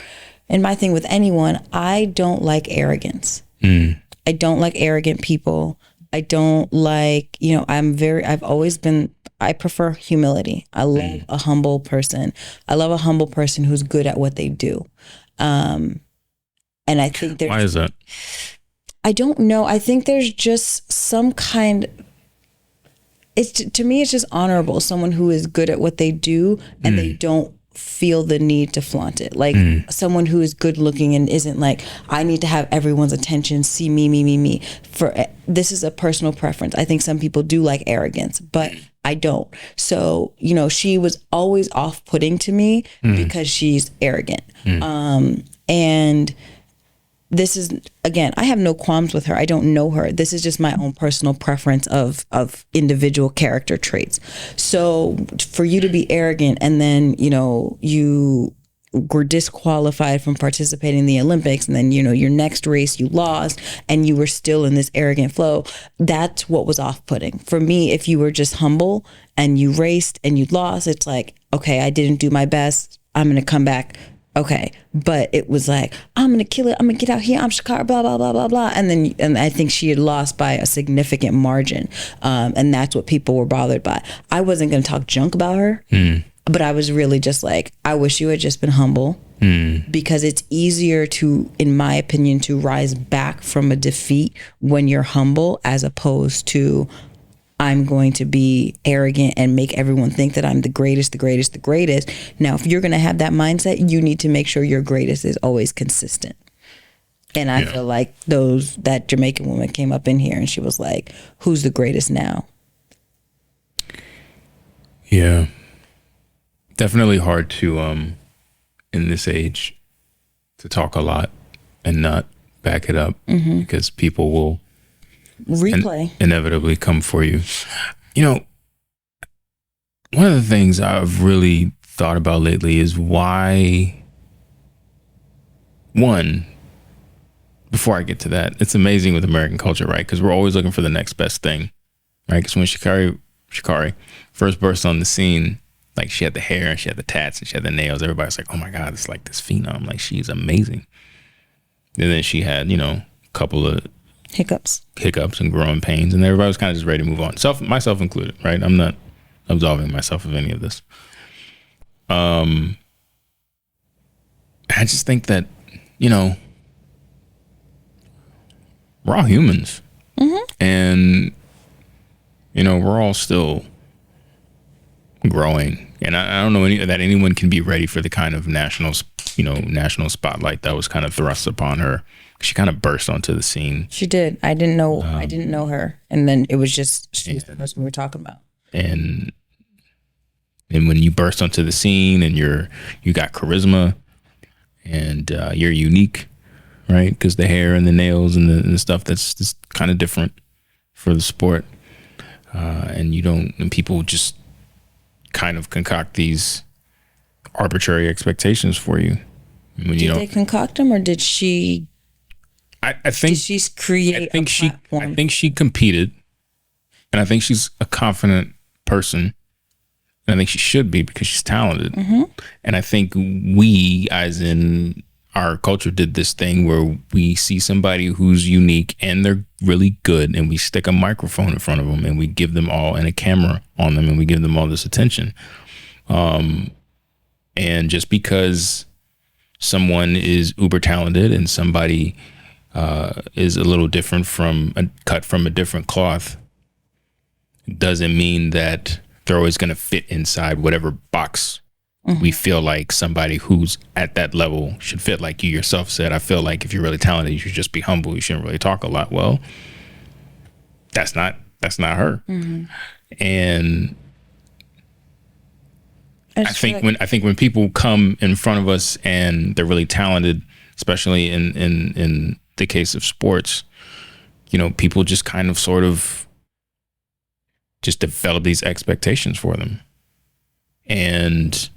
and my thing with anyone, I don't like arrogance. I don't like arrogant people. I don't like, I prefer humility. I love a humble person. I love a humble person who's good at what they do. And I think why is that? I don't know. I think there's just some kind, to me, it's just honorable. Someone who is good at what they do and they don't feel the need to flaunt it. Like someone who is good looking and isn't like, I need to have everyone's attention, see me. This is a personal preference. I think some people do like arrogance, but I don't. So, she was always off-putting to me because she's arrogant. And this is, again, I have no qualms with her. I don't know her. This is just my own personal preference of individual character traits. So for you to be arrogant and then, you were disqualified from participating in the Olympics, and then, your next race you lost and you were still in this arrogant flow, that's what was off-putting. For me, if you were just humble and you raced and you lost, it's like, okay, I didn't do my best. I'm going to come back. Okay. But it was like, I'm going to kill it. I'm going to get out here. I'm Sha'Carri, blah, blah, blah, blah, blah. And I think she had lost by a significant margin. And that's what people were bothered by. I wasn't going to talk junk about her, but I was really just like, I wish you had just been humble, because it's easier to, in my opinion, to rise back from a defeat when you're humble, as opposed to, I'm going to be arrogant and make everyone think that I'm the greatest. Now, if you're going to have that mindset, you need to make sure your greatest is always consistent. And I feel like that Jamaican woman came up in here and she was like, who's the greatest now? Yeah. Definitely hard to in this age to talk a lot and not back it up because people will Replay. inevitably come for you. You know, one of the things I've really thought about lately is why, one, before I get to that, it's amazing with American culture, right? Because we're always looking for the next best thing, right? Because when Sha'Carri first burst on the scene, like she had the hair and she had the tats and she had the nails, everybody's like, oh my God, it's like this phenom. Like she's amazing. And then she had, you know, a couple of Hiccups and growing pains, and everybody was kind of just ready to move on. Myself included, right? I'm not absolving myself of any of this. I just think that, you know, we're all humans, and you know, we're all still growing, and I don't know that anyone can be ready for the kind of national spotlight that was kind of thrust upon her. She kind of burst onto the scene. She did. I didn't know her, and then it was just she was the person we were talking about. And when you burst onto the scene, and you got charisma, and you're unique, right? Because the hair and the nails and the stuff that's just kind of different for the sport, and people just kind of concoct these arbitrary expectations for you. Did they concoct them, or did she? I think she's create. I think she competed, and I think she's a confident person, and I think she should be because she's talented. And I think we, as in our culture, did this thing where we see somebody who's unique and they're really good, and we stick a microphone in front of them, and we give them all, and a camera on them, and we give them all this attention. And just because someone is uber talented and somebody is a little different cut from a different cloth, doesn't mean that they're always going to fit inside whatever box we feel like somebody who's at that level should fit. Like you yourself said, I feel like if you're really talented, you should just be humble. You shouldn't really talk a lot. Well, that's not her. And I think when people come in front of us and they're really talented, especially in the case of sports, you know, people just kind of sort of just develop these expectations for them. And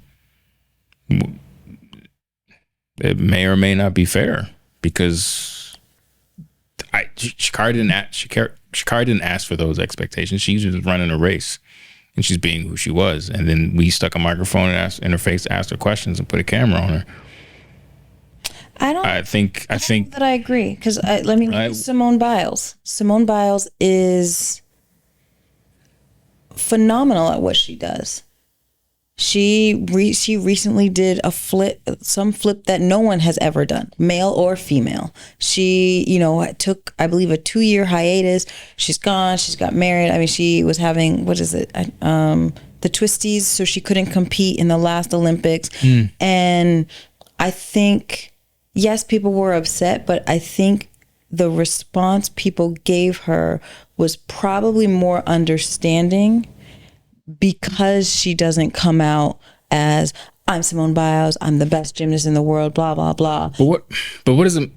it may or may not be fair, because Sha'Carri didn't ask for those expectations. She's just running a race, and she's being who she was. And then we stuck a microphone in her face, asked her questions, and put a camera on her. I think that I agree, because let me look at Simone Biles. Simone Biles is phenomenal at what she does. She recently did some flip that no one has ever done, male or female. She, took, I believe, a 2-year hiatus. She's gone. She's got married. I mean, she was having, the twisties, so she couldn't compete in the last Olympics. And I think, yes, people were upset, but I think the response people gave her was probably more understanding, because she doesn't come out as, I'm Simone Biles, I'm the best gymnast in the world, blah, blah, blah. But what doesn't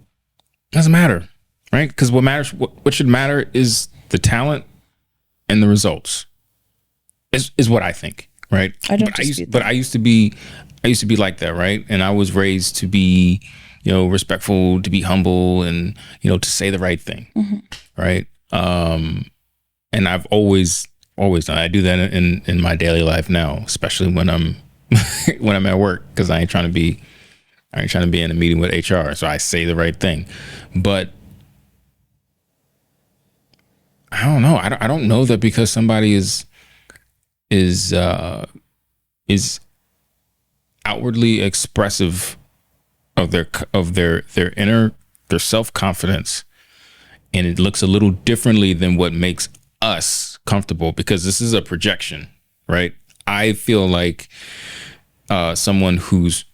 matter, right? Because what should matter is the talent and the results is what I think, right? I don't dispute that. But I used to be like that, right? And I was raised to be, respectful, to be humble, and, to say the right thing, right? And I've always done. I do that in my daily life now, especially when I'm at work, because I ain't trying to be in a meeting with HR. So I say the right thing. But I don't know. I don't know that because somebody is outwardly expressive of their self-confidence, and it looks a little differently than what makes us comfortable, because this is a projection, right? I feel like someone who's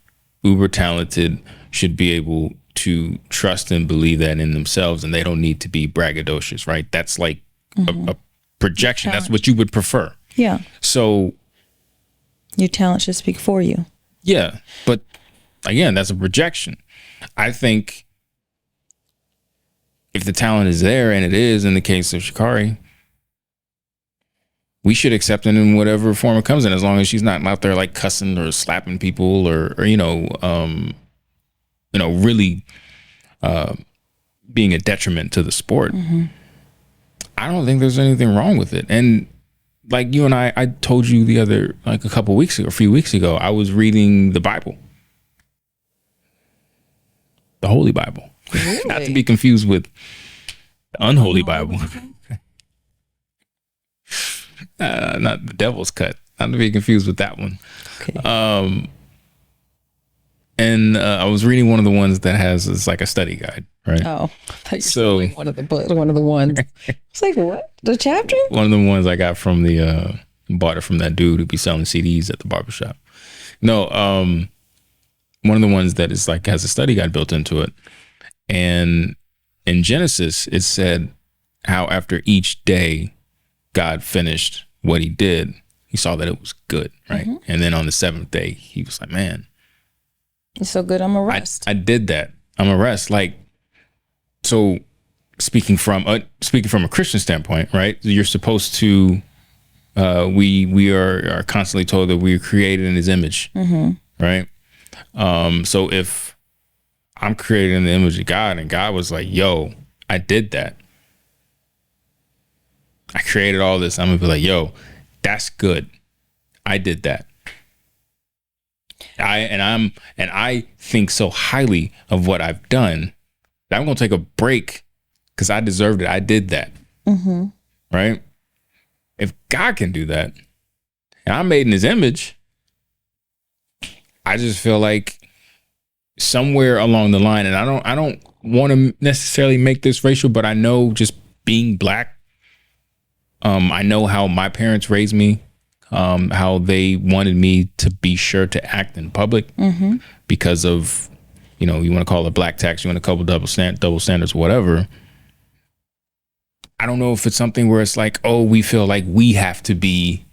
uber talented should be able to trust and believe that in themselves, and they don't need to be braggadocious, right? That's like a projection. That's what you would prefer. Yeah. So Your talent should speak for you. Yeah, but again, that's a projection. I think if the talent is there, and it is in the case of Sha'Carri, we should accept it in whatever form it comes in, as long as she's not out there like cussing or slapping people or really being a detriment to the sport. Mm-hmm. I don't think there's anything wrong with it. And like you and I told you a few weeks ago, I was reading the Bible, the Holy Bible, Really? not to be confused with the unholy Bible. Not the Devil's Cut, not to be confused with that one. Okay. And I was reading one of the ones that has it's like a study guide, right? Oh, I thought you were So- saying one of the ones. It's like, what? The chapter? One of the ones I got from bought it from that dude who be selling CDs at the barbershop. No, one of the ones that is like has a study guide built into it. And in Genesis, it said how after each day God finished what he did, he saw that it was good, right? Mm-hmm. And then on the seventh day, he was like, man, It's so good, I'm a rest. I did that. I'm a rest. Like, so speaking from a Christian standpoint, right? You're supposed to, we are constantly told that we are created in his image, right? So if I'm created in the image of God and God was like, yo, I did that. I created all this. I'm gonna be like, yo, that's good. I did that. I think so highly of what I've done that I'm gonna take a break because I deserved it. I did that. Mm-hmm. Right? If God can do that, and I'm made in his image, I just feel like somewhere along the line, and I don't want to necessarily make this racial, but I know just being black, I know how my parents raised me, how they wanted me to be sure to act in public because of, you want to call it black tax, you want to call it double standards, whatever. I don't know if it's something where it's like, oh, we feel like we have to be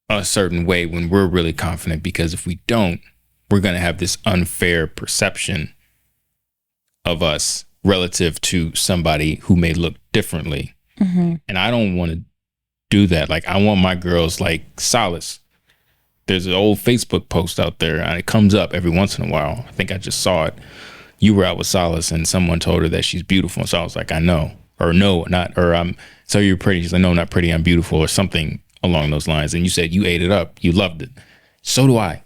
a certain way when we're really confident, because if we don't, we're going to have this unfair perception of us relative to somebody who may look differently. And I don't want to do that. Like, I want my girls like Solace. There's an old Facebook post out there and it comes up every once in a while. I think I just saw it. You were out with Solace and someone told her that she's beautiful. So I was like, I know. Or no, not, or so you're pretty. She's like, no, not pretty, I'm beautiful, or something along those lines. And you said you ate it up. You loved it. So do I.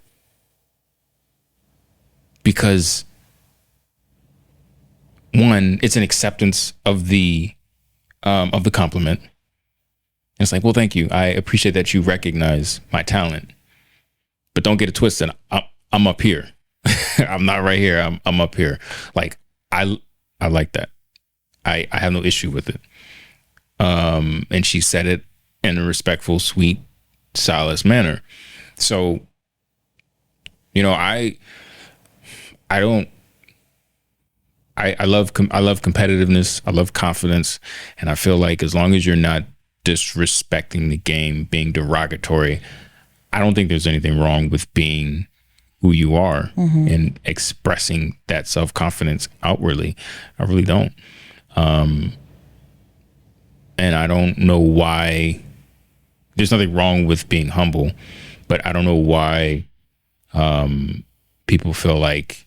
Because one, it's an acceptance of the compliment. And it's like, well, thank you. I appreciate that you recognize my talent, but don't get it twisted. I'm up here. I'm not right here. I'm up here. Like, I like that. I have no issue with it. And she said it in a respectful, sweet, Solace manner. So, I love competitiveness. I love confidence. And I feel like as long as you're not disrespecting the game, being derogatory, I don't think there's anything wrong with being who you are and expressing that self-confidence outwardly. I really don't. And I don't know why. There's nothing wrong with being humble, but I don't know why people feel like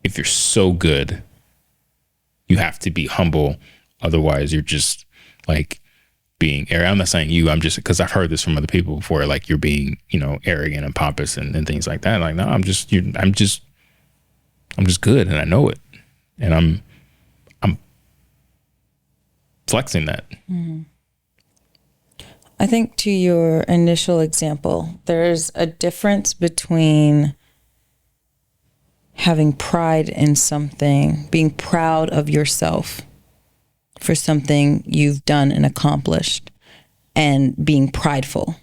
if you're so good, you have to be humble. Otherwise, you're just like being arrogant. I'm not saying you. I'm just, because I've heard this from other people before. Like, you're being, arrogant and pompous and things like that. Like, no, I'm just good, and I know it, and I'm flexing that. I think to your initial example, there's a difference between having pride in something, being proud of yourself for something you've done and accomplished, and being prideful.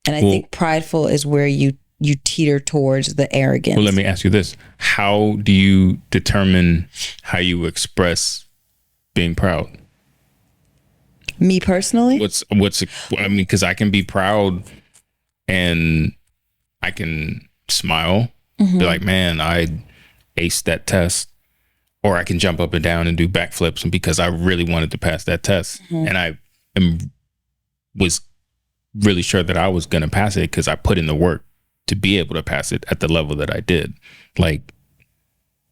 And I think prideful is where you teeter towards the arrogance. Well, let me ask you this. How do you determine how you express being proud? Me personally? I mean, because I can be proud and I can smile, be like, man, I aced that test. Or I can jump up and down and do backflips because I really wanted to pass that test. And I was really sure that I was going to pass it because I put in the work to be able to pass it at the level that I did. Like,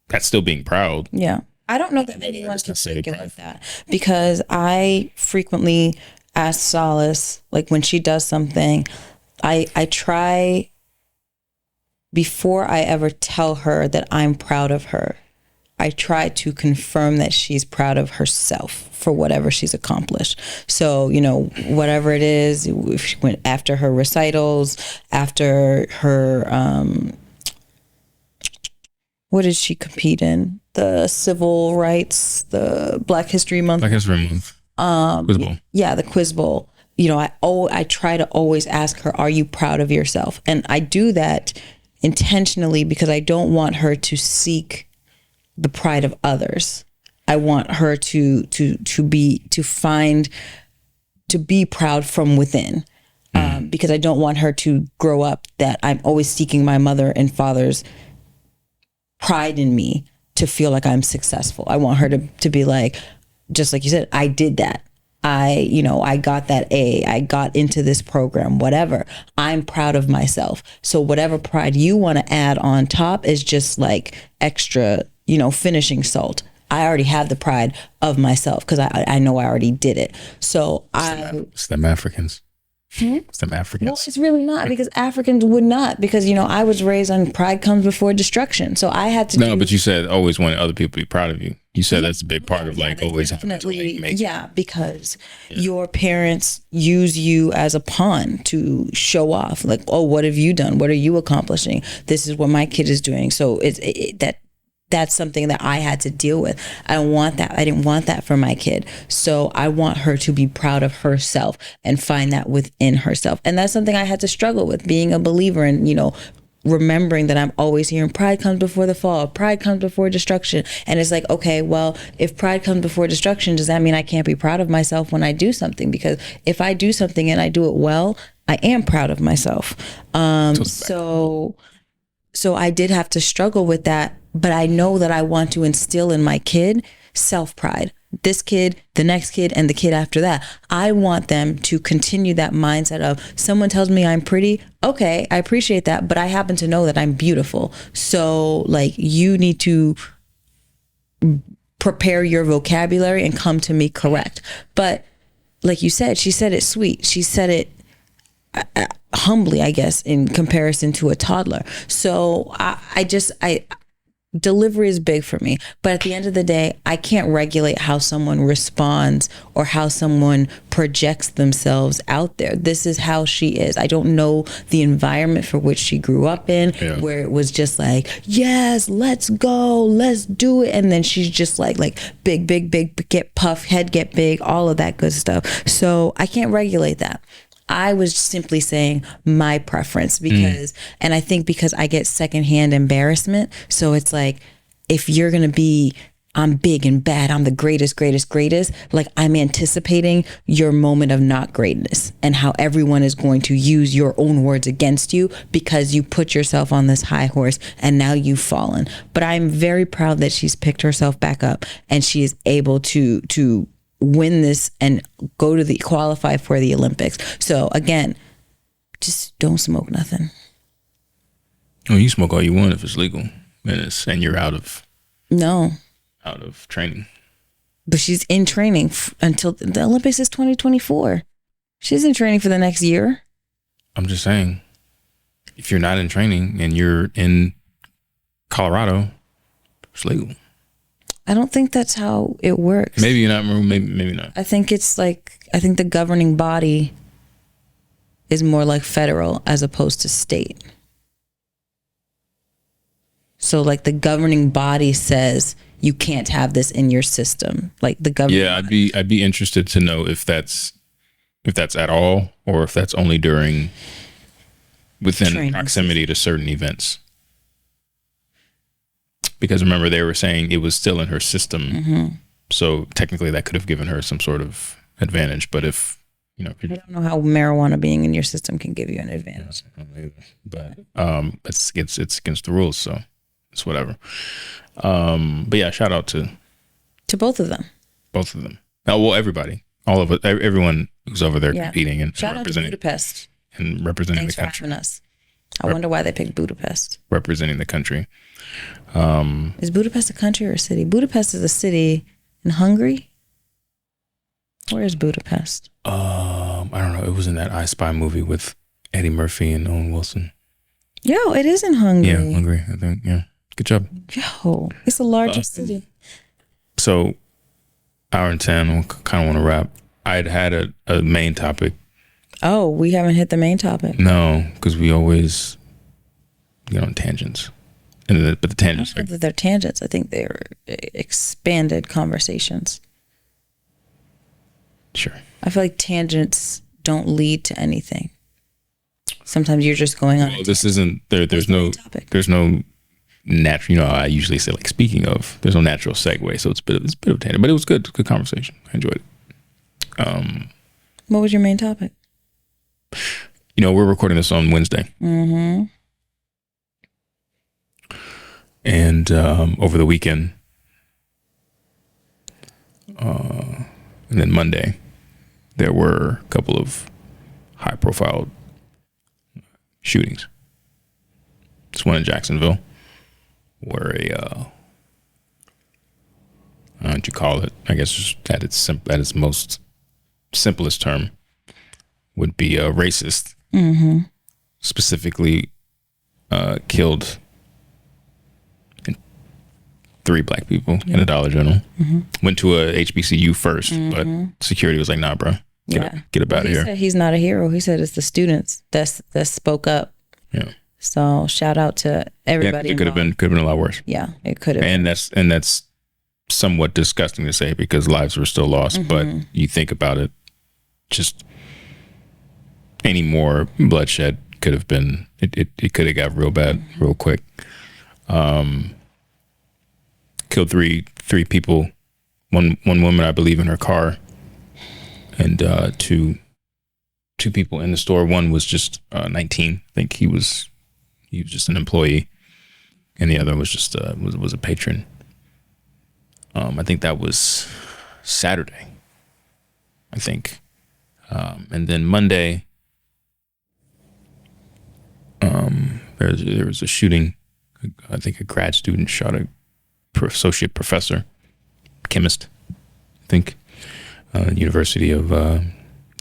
that's still being proud. Yeah. I don't know that anyone can take it like that, because I frequently ask Solace, like when she does something, I try, before I ever tell her that I'm proud of her, I try to confirm that she's proud of herself for whatever she's accomplished. So, you know, whatever it is, if she went after her recitals, after her, what did she compete in? The civil rights, the Black History Month. Black History Month. Quiz Bowl. Yeah, the Quiz Bowl. You know, I try to always ask her, are you proud of yourself? And I do that intentionally because I don't want her to seek the pride of others. I want her to be proud from within, because I don't want her to grow up that I'm always seeking my mother and father's pride in me to feel like I'm successful. I want her to be like, just like you said, I did that. I got that A, I got into this program, whatever. I'm proud of myself. So whatever pride you want to add on top is just like extra, finishing salt. I already have the pride of myself because I know I already did it. So it's them Africans. It's them Africans. Well, it's really not, because Africans would not, because, I was raised on pride comes before destruction. So I had to but you said always wanted other people to be proud of you. You said that's a big part of always definitely, having to make because your parents use you as a pawn to show off. Like, oh, what have you done? What are you accomplishing? This is what my kid is doing. So that's something that I had to deal with. I don't want that. I didn't want that for my kid. So I want her to be proud of herself and find that within herself. And that's something I had to struggle with, being a believer and, remembering that I'm always hearing pride comes before the fall, pride comes before destruction. And it's like, okay, well, if pride comes before destruction, does that mean I can't be proud of myself when I do something? Because if I do something and I do it well, I am proud of myself. So I did have to struggle with that, but I know that I want to instill in my kid self-pride. This kid, the next kid, and the kid after that. I want them to continue that mindset of, someone tells me I'm pretty. Okay, I appreciate that, but I happen to know that I'm beautiful. So you need to prepare your vocabulary and come to me correct. But like you said, she said it sweet. She said it humbly, I guess, in comparison to a toddler. So delivery is big for me, but at the end of the day, I can't regulate how someone responds or how someone projects themselves out there. This is how she is. I don't know the environment for which she grew up in, where it was just like, yes, let's go, let's do it. And then she's just like big, get puff, head get big, all of that good stuff. So I can't regulate that. I was simply saying my preference because, and I think because I get secondhand embarrassment. So it's like, if you're going to be, I'm big and bad, I'm the greatest, like I'm anticipating your moment of not greatness and how everyone is going to use your own words against you because you put yourself on this high horse and now you've fallen. But I'm very proud that she's picked herself back up and she is able to win this and qualify for the Olympics. So again, just don't smoke nothing. Oh, you smoke all you want if it's legal, and you're out of training. But she's in training until the Olympics is 2024. She's in training for the next year. I'm just saying, if you're not in training and you're in Colorado, it's legal. I don't think that's how it works. Maybe you're not, maybe not. I think it's I think the governing body is more like federal as opposed to state. So the governing body says you can't have this in your system. The government. Yeah, I'd be interested to know if that's at all, or if that's only within Trainings. Proximity to certain events. Because remember, they were saying it was still in her system. Mm-hmm. So technically that could have given her some sort of advantage. But if if I you're, don't know how marijuana being in your system can give you an advantage. I don't know either. But it's against the rules, so it's whatever. But yeah, shout out to both of them. both of them. Oh, well, everybody, all of it, everyone who's over there competing and shout out to representing Budapest. and representing Thanks the for country. having us. I wonder why they picked Budapest. Representing the country. Is Budapest a country or a city? Budapest is a city in Hungary. Where is Budapest? I don't know. It was in that I Spy movie with Eddie Murphy and Owen Wilson. Yo, it is in Hungary. Yeah, Hungary, I think. Yeah. Good job. Yo, it's the largest city. So, hour and 10, I kind of want to wrap. I'd had a main topic. Oh, we haven't hit the main topic. No, because we always get on tangents. But the I tangents, don't think that they're tangents. I think they're expanded conversations. Sure. I feel like tangents don't lead to anything. Sometimes you're just going on. Well, this isn't there's no natural. I usually say like speaking of. There's no natural segue, so it's a bit of tangent, but it was good. Good conversation. I enjoyed it. What was your main topic? We're recording this on Wednesday. Mm-hmm. And over the weekend, and then Monday, there were a couple of high-profile shootings. This one in Jacksonville, where how would you call it? I guess just at its most simplest term, would be a racist. Mm-hmm. Specifically, killed 3 black people in a Dollar General. Mm-hmm. Went to a HBCU first, but security was like, "Nah, bro, get up out of here." He said he's not a hero. He said it's the students that spoke up. Yeah. So shout out to everybody. Yeah, it could have been a lot worse. Yeah, it could have. And that's somewhat disgusting to say because lives were still lost. Mm-hmm. But you think about it, just any more bloodshed could have been. It could have got real bad real quick. Killed three people, one woman I believe in her car, and two people in the store. One was just 19. I think he was just an employee, and the other was just was a patron. I think that was Saturday. I think, and then Monday, there was a shooting. I think a grad student shot a associate professor, chemist, I think, University of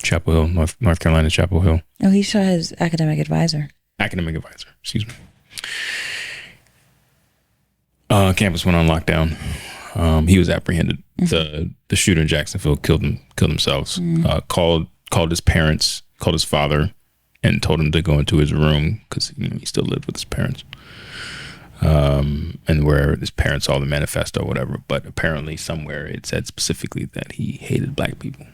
Chapel Hill, North Carolina, Chapel Hill. Oh, he shot his academic advisor. Excuse me. Campus went on lockdown. He was apprehended. Mm-hmm. The shooter in Jacksonville killed themselves. Mm-hmm. Called his parents, called his father, and told him to go into his room because he still lived with his parents. And where his parents saw the manifesto or whatever, but apparently somewhere it said specifically that he hated black people.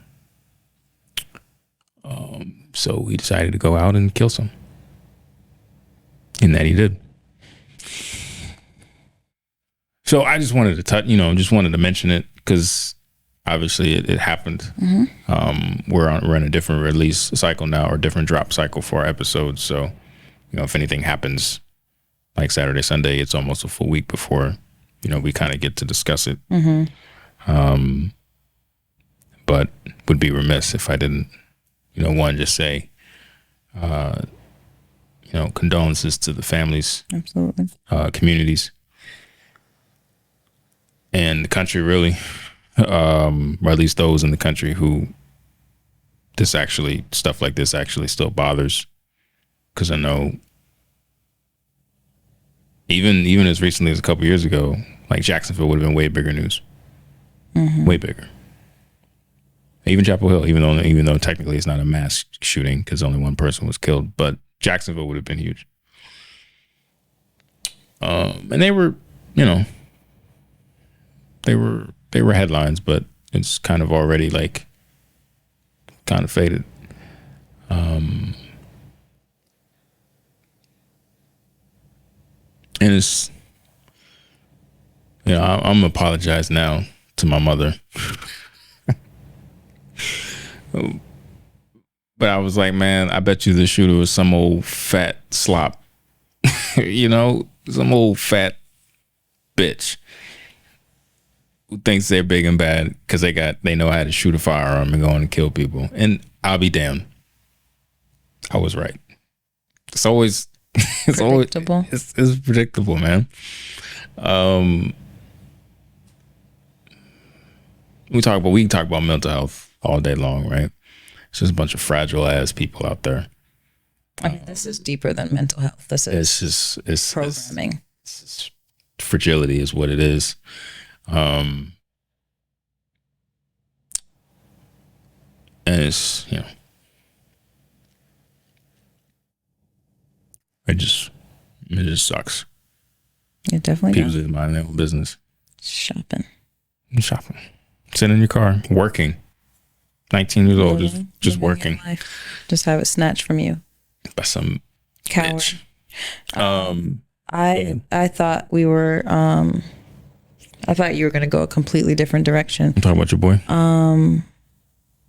So he decided to go out and kill some. And that he did. So I just wanted to just wanted to mention it because obviously it happened. Mm-hmm. We're in a different release cycle now, or different drop cycle for our episodes. So, if anything happens like Saturday, Sunday, it's almost a full week before, we kind of get to discuss it. Mm-hmm. But would be remiss if I didn't, one, just say, condolences to the families, absolutely, communities, and the country, really, or at least those in the country who stuff like this actually still bothers. Because I know, even as recently as a couple years ago, like Jacksonville would have been way bigger news, way bigger. Even Chapel Hill, even though technically it's not a mass shooting because only one person was killed, but Jacksonville would have been huge. And they were, they were headlines, but it's kind of already kind of faded. And it's, I'm apologize now to my mother. But I was like, man, I bet you the shooter was some old fat slop. You know, some old fat bitch who thinks they're big and bad because they know how to shoot a firearm and go on and kill people. And I'll be damned. I was right. It's always Predictable. It's predictable, man. We can talk about mental health all day long, right? It's just a bunch of fragile ass people out there. I mean, this is deeper than mental health. This is it's programming. It's fragility is what it is. And it's, you know, it just sucks. It definitely People does. just mind their own business. Shopping. Sitting in your car, working. 19 years old, just Living your working. life. Just have it snatched from you. By some Coward. bitch. I thought we were I thought you were gonna go a completely different direction. I'm talking about your boy.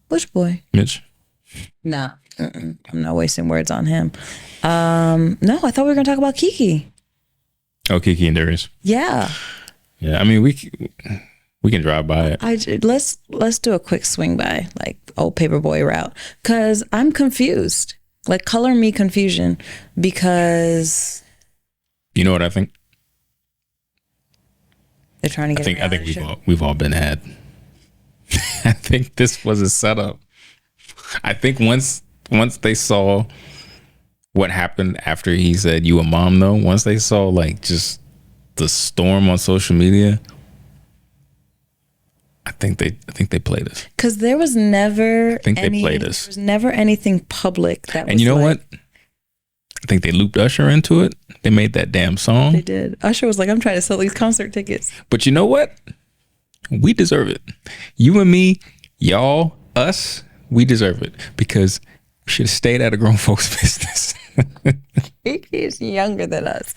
Which boy? Mitch. Nah. I'm not wasting words on him. No, I thought we were gonna talk about Keke. Oh, Keke and Darius. Yeah. Yeah, I mean, we can drive by it. Let's do a quick swing by, like old paperboy route, because I'm confused. Like, color me confusion, because You know what I think? they're trying to get. I think we've all been had. I think this was a setup. I think once they saw what happened after he said you a mom though, once they saw like just the storm on social media, I think they played us. Because there was never. I think they played us. There was never anything public that. And was you know like, what? I think they looped Usher into it. They made that damn song. They did. Usher was like, "I'm trying to sell these concert tickets." But you know what? We deserve it. You and me, y'all, us, we deserve it because we should have stayed out of grown folks' business. He's younger than us.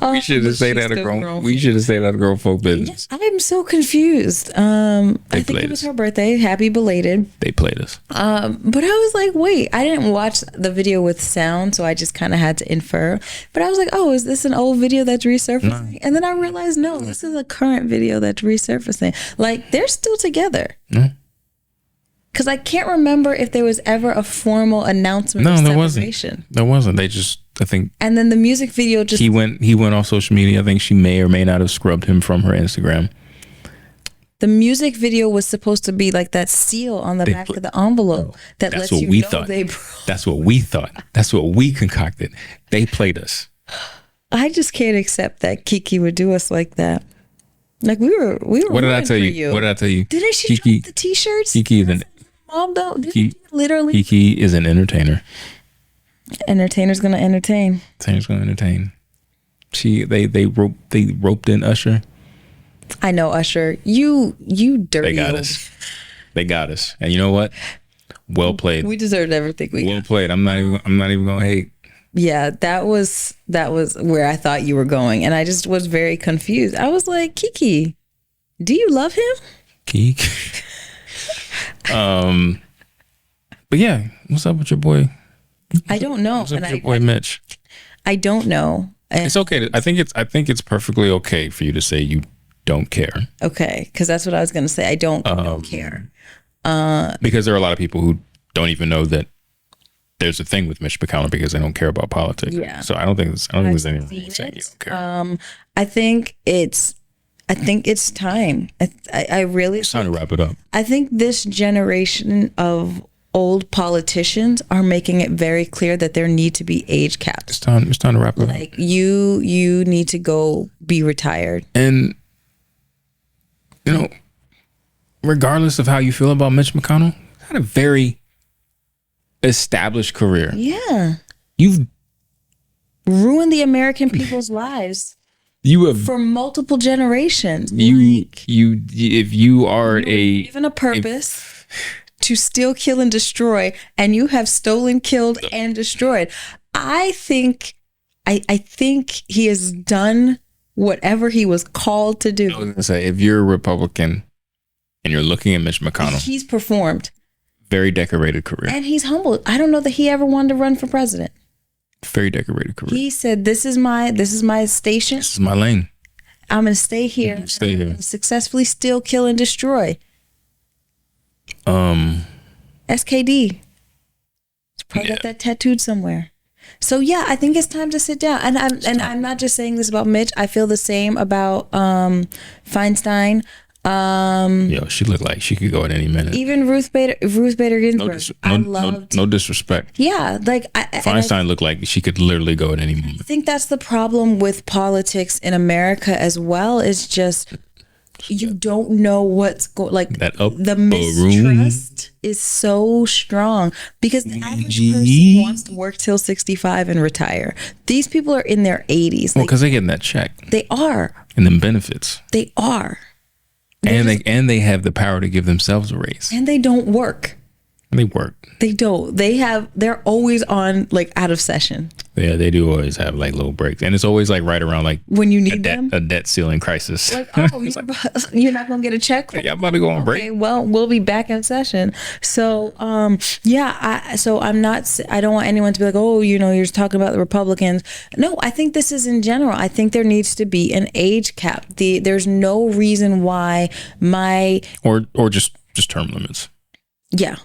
We should have stayed out of grown. We should have stayed out of grown folk business. I'm so confused. I think it was her birthday. Happy belated. They played us. But I was like, wait, I didn't watch the video with sound, so I just kind of had to infer. But I was like, oh, is this an old video that's resurfacing? No. And then I realized, no, this is a current video that's resurfacing. Like, they're still together. No. Because I can't remember if there was ever a formal announcement of separation. There wasn't. They just, I think. And then the music video just. He went on social media. I think she may or may not have scrubbed him from her Instagram. The music video was supposed to be like that seal on the back of the envelope that lets you know they broke. That's what we thought. That's what we concocted. They played us. I just can't accept that Keke would do us like that. Like we were. What did I tell you? What did I tell you? Didn't she drop the t-shirts? Keke is mom though. Literally. Keke is an entertainer. Entertainer's gonna entertain. Entertainer's gonna entertain. They roped in Usher. I know Usher. You dirty. They got us. They got us. And you know what? Well played. We deserved everything we got. Played. I'm not even gonna hate. Yeah, that was where I thought you were going, and I just was very confused. I was like, Keke, do you love him? Keke. But yeah, what's up with your boy? I don't know. What's up with your boy Mitch? I don't know. And it's okay. I think it's perfectly okay for you to say you don't care. Okay, because that's what I was going to say. I don't care. Because there are a lot of people who don't even know that there's a thing with Mitch McConnell because they don't care about politics. Yeah. So I don't think there's anything saying you don't care. I think it's time. I really. It's time to wrap it up. I think this generation of old politicians are making it very clear that there need to be age caps. It's time to wrap it up. Like you need to go be retired. And you know, regardless of how you feel about Mitch McConnell, he's had a very established career. Yeah. You've ruined the American people's lives. You have for multiple generations. If you are given a purpose to steal, kill, and destroy, and you have stolen, killed, and destroyed, I think he has done whatever he was called to do. I was gonna say, if you're a Republican and you're looking at Mitch McConnell, he's performed. Very decorated career. And he's humble. I don't know that he ever wanted to run for president. Very decorated career. He said, "This is my station. This is my lane. I'm going to stay here. Stay I'm here. gonna successfully steal, kill, and destroy." SKD. It's probably got that tattooed somewhere. So yeah, I think it's time to sit down. And I'm not just saying this about Mitch. I feel the same about Feinstein. Yo, she looked like she could go at any minute. Even Ruth Bader Ginsburg. No disrespect. Yeah, like Feinstein looked like she could literally go at any moment. I think that's the problem with politics in America as well. Is just you don't know what's going. Like the mistrust is so strong because the average person wants to work till 65 and retire. These people are in their 80s. Well, because they're getting that check. They are. And then benefits. They are. And they have the power to give themselves a raise. And they don't work. They work. They don't. They're always on, like, out of session. Yeah, they do always have like little breaks. And it's always like right around like when you need them. A debt ceiling crisis. Like, oh, you're not going to get a check? Yeah, I'm about to go on break. Okay, well, we'll be back in session. So, I don't want anyone to be like, oh, you're talking about the Republicans. No, I think this is in general. I think there needs to be an age cap. There's no reason why or just term limits. Yeah.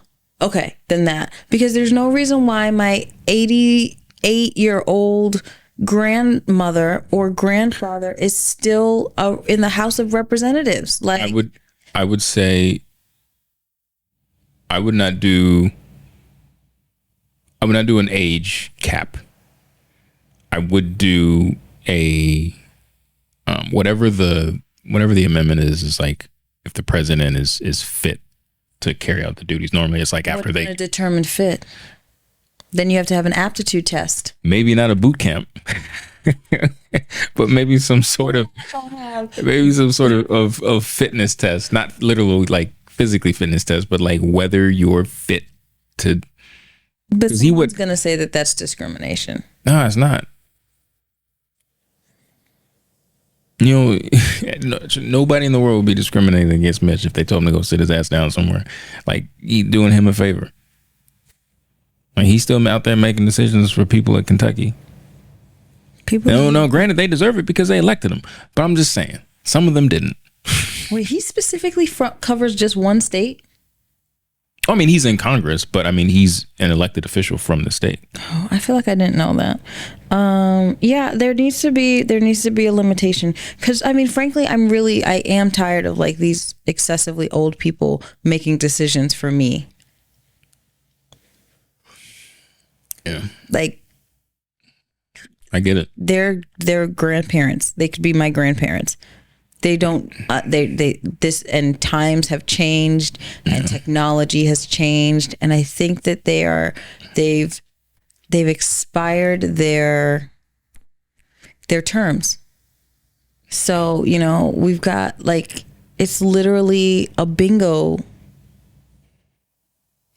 Okay, then that. Because there's no reason why my 88-year-old grandmother or grandfather is still in the House of Representatives. Like I would say I would not do an age cap. I would do a whatever the amendment is like if the president is fit to carry out the duties. Normally it's like after they determine fit. Then you have to have an aptitude test. Maybe not a boot camp, but maybe some sort of fitness test, not literally like physically fitness test, but like whether you're fit to. But someone's going to say that that's discrimination. No, it's not. Nobody in the world would be discriminating against Mitch if they told him to go sit his ass down somewhere. Like, doing him a favor. Like, he's still out there making decisions for people at Kentucky. No, granted, they deserve it because they elected him. But I'm just saying, some of them didn't. Wait, he specifically covers just one state? I mean, he's in Congress, but I mean, he's an elected official from the state. Oh, I feel like I didn't know that. Yeah, there needs to be a limitation because I mean, frankly, I am tired of like these excessively old people making decisions for me. Yeah, like I get it. They're grandparents. They could be my grandparents. They don't. And times have changed, and technology has changed, and I think that they've expired their terms. So we've got like it's literally a bingo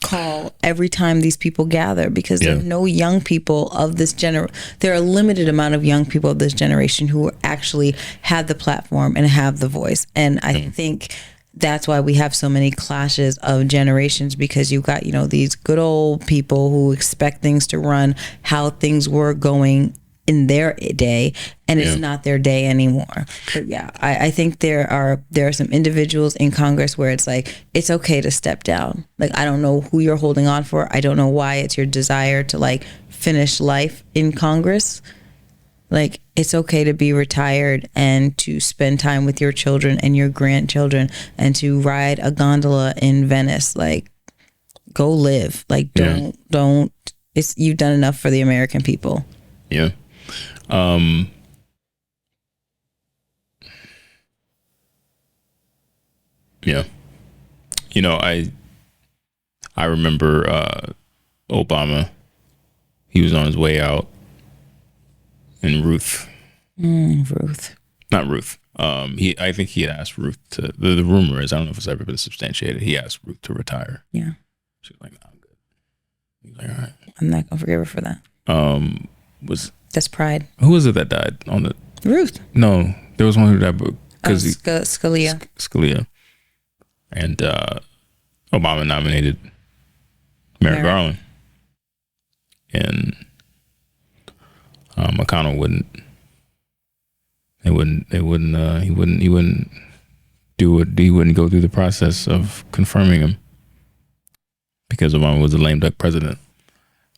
call every time these people gather because there are no young people of this there are a limited amount of young people of this generation who actually have the platform and have the voice. And I think that's why we have so many clashes of generations because you've got, these good old people who expect things to run how things were going in their day and it's not their day anymore. But yeah, I think there are some individuals in Congress where it's like it's okay to step down. Like I don't know who you're holding on for. I don't know why it's your desire to like finish life in Congress. Like it's okay to be retired and to spend time with your children and your grandchildren and to ride a gondola in Venice. Like go live. Like don't it's you've done enough for the American people. Yeah. Yeah. I remember Obama. He was on his way out and Ruth. Not Ruth. I think he had asked Ruth to the rumor is, I don't know if it's ever been substantiated, he asked Ruth to retire. Yeah. She was like, nah, I'm good. He's like, all right. I'm not gonna forgive her for that. That's pride. Who was it that died on the Ruth? No, there was one who died because Scalia. Scalia. And Obama nominated Merrick Garland. And McConnell wouldn't. He wouldn't do it. He wouldn't go through the process of confirming him because Obama was a lame duck president.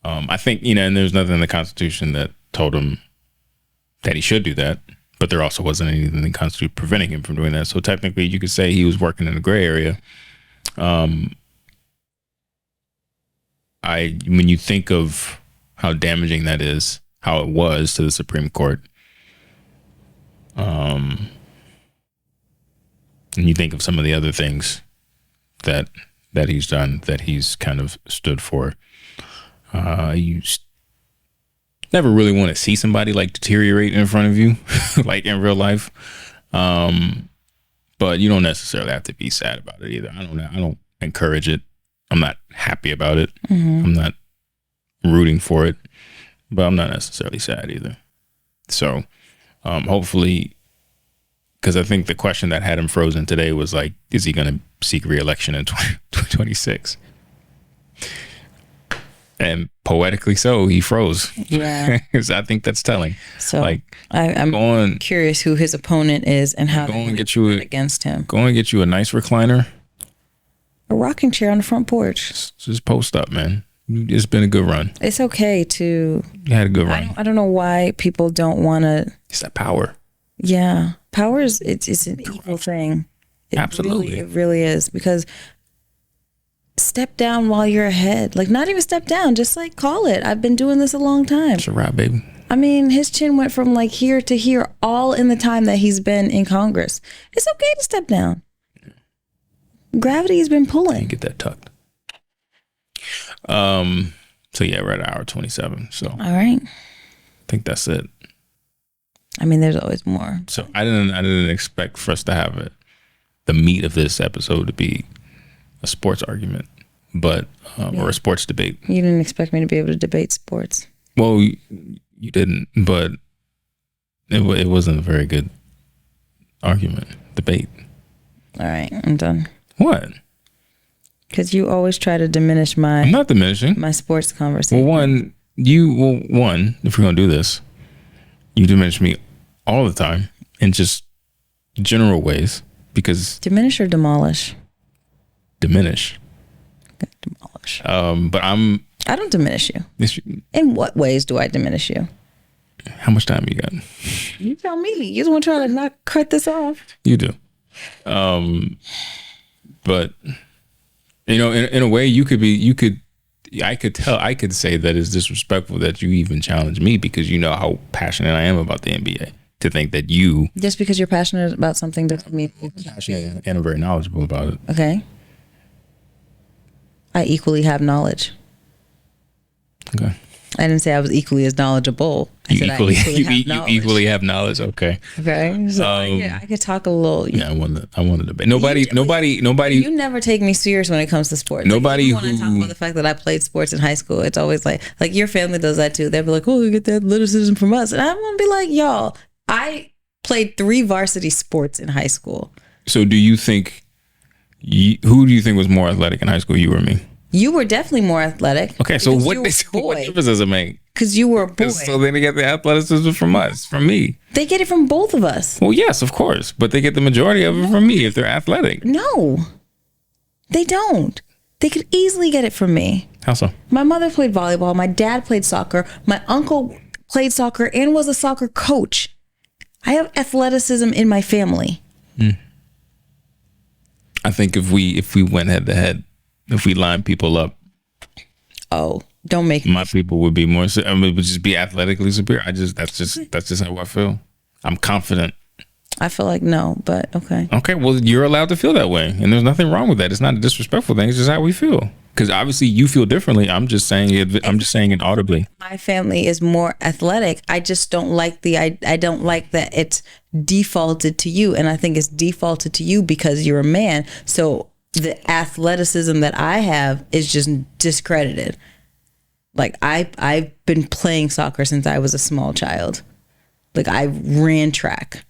I think, and there's nothing in the Constitution that told him that he should do that, but there also wasn't anything in the Constitution preventing him from doing that. So technically, you could say he was working in a gray area. When you think of how damaging that is, how it was to the Supreme Court, and you think of some of the other things that he's done, that he's kind of stood for, you never really want to see somebody like deteriorate in front of you, like in real life. But you don't necessarily have to be sad about it either. I don't encourage it. I'm not happy about it. I'm not rooting for it, but I'm not necessarily sad either. So hopefully, because I think the question that had him frozen today was like, is he going to seek re-election in 2026? And poetically so, he froze. Yeah. I think that's telling. So like, I'm curious who his opponent is and how to get you against him. Go and get you a nice recliner. A rocking chair on the front porch. Just post up, man. It's been a good run. It's okay to. You had a good run. I don't know why people don't want to. It's that power. Yeah. Power is, it's an evil thing. Absolutely. It really is, because step down while you're ahead. Like, not even step down, just like call it. I've been doing this a long time. It's a wrap, baby. I mean, his chin went from like here to here all in the time that he's been in Congress. It's okay to step down. Gravity has been pulling. You get that tucked. So yeah, we're at hour 27. So all right. I think that's it. I mean, there's always more. So I didn't expect for us to have it, the meat of this episode, to be a sports argument, but or a sports debate. You didn't expect me to be able to debate sports. Well, you didn't, but it wasn't a very good debate. All right, I'm done. What? Because you always try to diminish I'm not diminishing my sports conversation. Well, one, if we're gonna do this, you diminish me all the time in just general ways, because diminish or demolish? Diminish. Okay, demolish. But I don't diminish you. In what ways do I diminish you? How much time you got? You tell me. You don't try to not cut this off. You do. But in a way, I could say that it's disrespectful that you even challenge me, because you know how passionate I am about the NBA. To think that you, just because you're passionate about something doesn't mean you're passionate and I'm very knowledgeable about it. Okay. I equally have knowledge. Okay. I didn't say I was equally as knowledgeable. You equally have knowledge. Okay. Okay. So I could talk a little. Yeah, I want to debate. Nobody. You never take me serious when it comes to sports. Nobody like, when I talk about the fact that I played sports in high school, it's always like your family does that too. They'll be like, "Oh, you get that athleticism from us," and I want to be like, "Y'all, I played 3 varsity sports in high school." So, do you think? Who do you think was more athletic in high school, you or me? You were definitely more athletic. Okay, so what difference does it make? Because you were a boy. So they get the athleticism from me. They get it from both of us. Well, yes, of course. But they get the majority of it from me if they're athletic. No, they don't. They could easily get it from me. How so? My mother played volleyball. My dad played soccer. My uncle played soccer and was a soccer coach. I have athleticism in my family. I think if we went head to head, if we lined people up, don't make my people would be more. I mean, would just be athletically superior. That's just how I feel. I'm confident. I feel like no, but okay. Okay, well, you're allowed to feel that way, and there's nothing wrong with that. It's not a disrespectful thing. It's just how we feel. Because obviously you feel differently. I'm just saying it. I'm just saying it audibly. My family is more athletic. I just don't like I don't like that it's defaulted to you, and I think it's defaulted to you because you're a man. So the athleticism that I have is just discredited. Like I've been playing soccer since I was a small child. Like I ran track.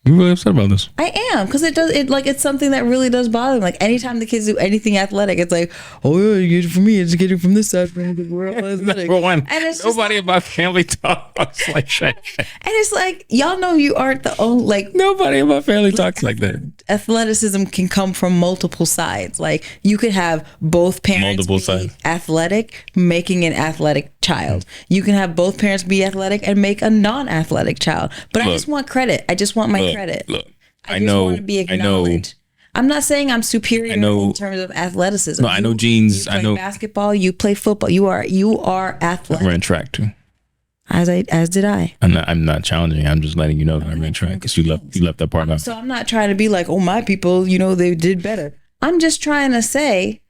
You really upset about this? I am, because it's something that really does bother me. Like anytime the kids do anything athletic, it's like, oh yeah, you get it from me, it's getting from this side, because we're all athletic. Number one, and it's nobody in my family talks like that. And it's like, y'all know you aren't the only, like, Nobody in my family talks like that. athleticism can come from multiple sides. Like you could have both parents Multiple be sides. athletic, making an athletic child. You can have both parents be athletic and make a non-athletic child. But I Look. just want credit. I just want my credit. Look, I just want to be acknowledged. I'm not saying I'm superior in terms of athleticism. No, I know genes. You play I know basketball. You play football. You are athletic. I ran track too. As did I. I'm not challenging. I'm just letting you know that I ran track because you left that part out. So I'm not trying to be like, oh, my people, they did better. I'm just trying to say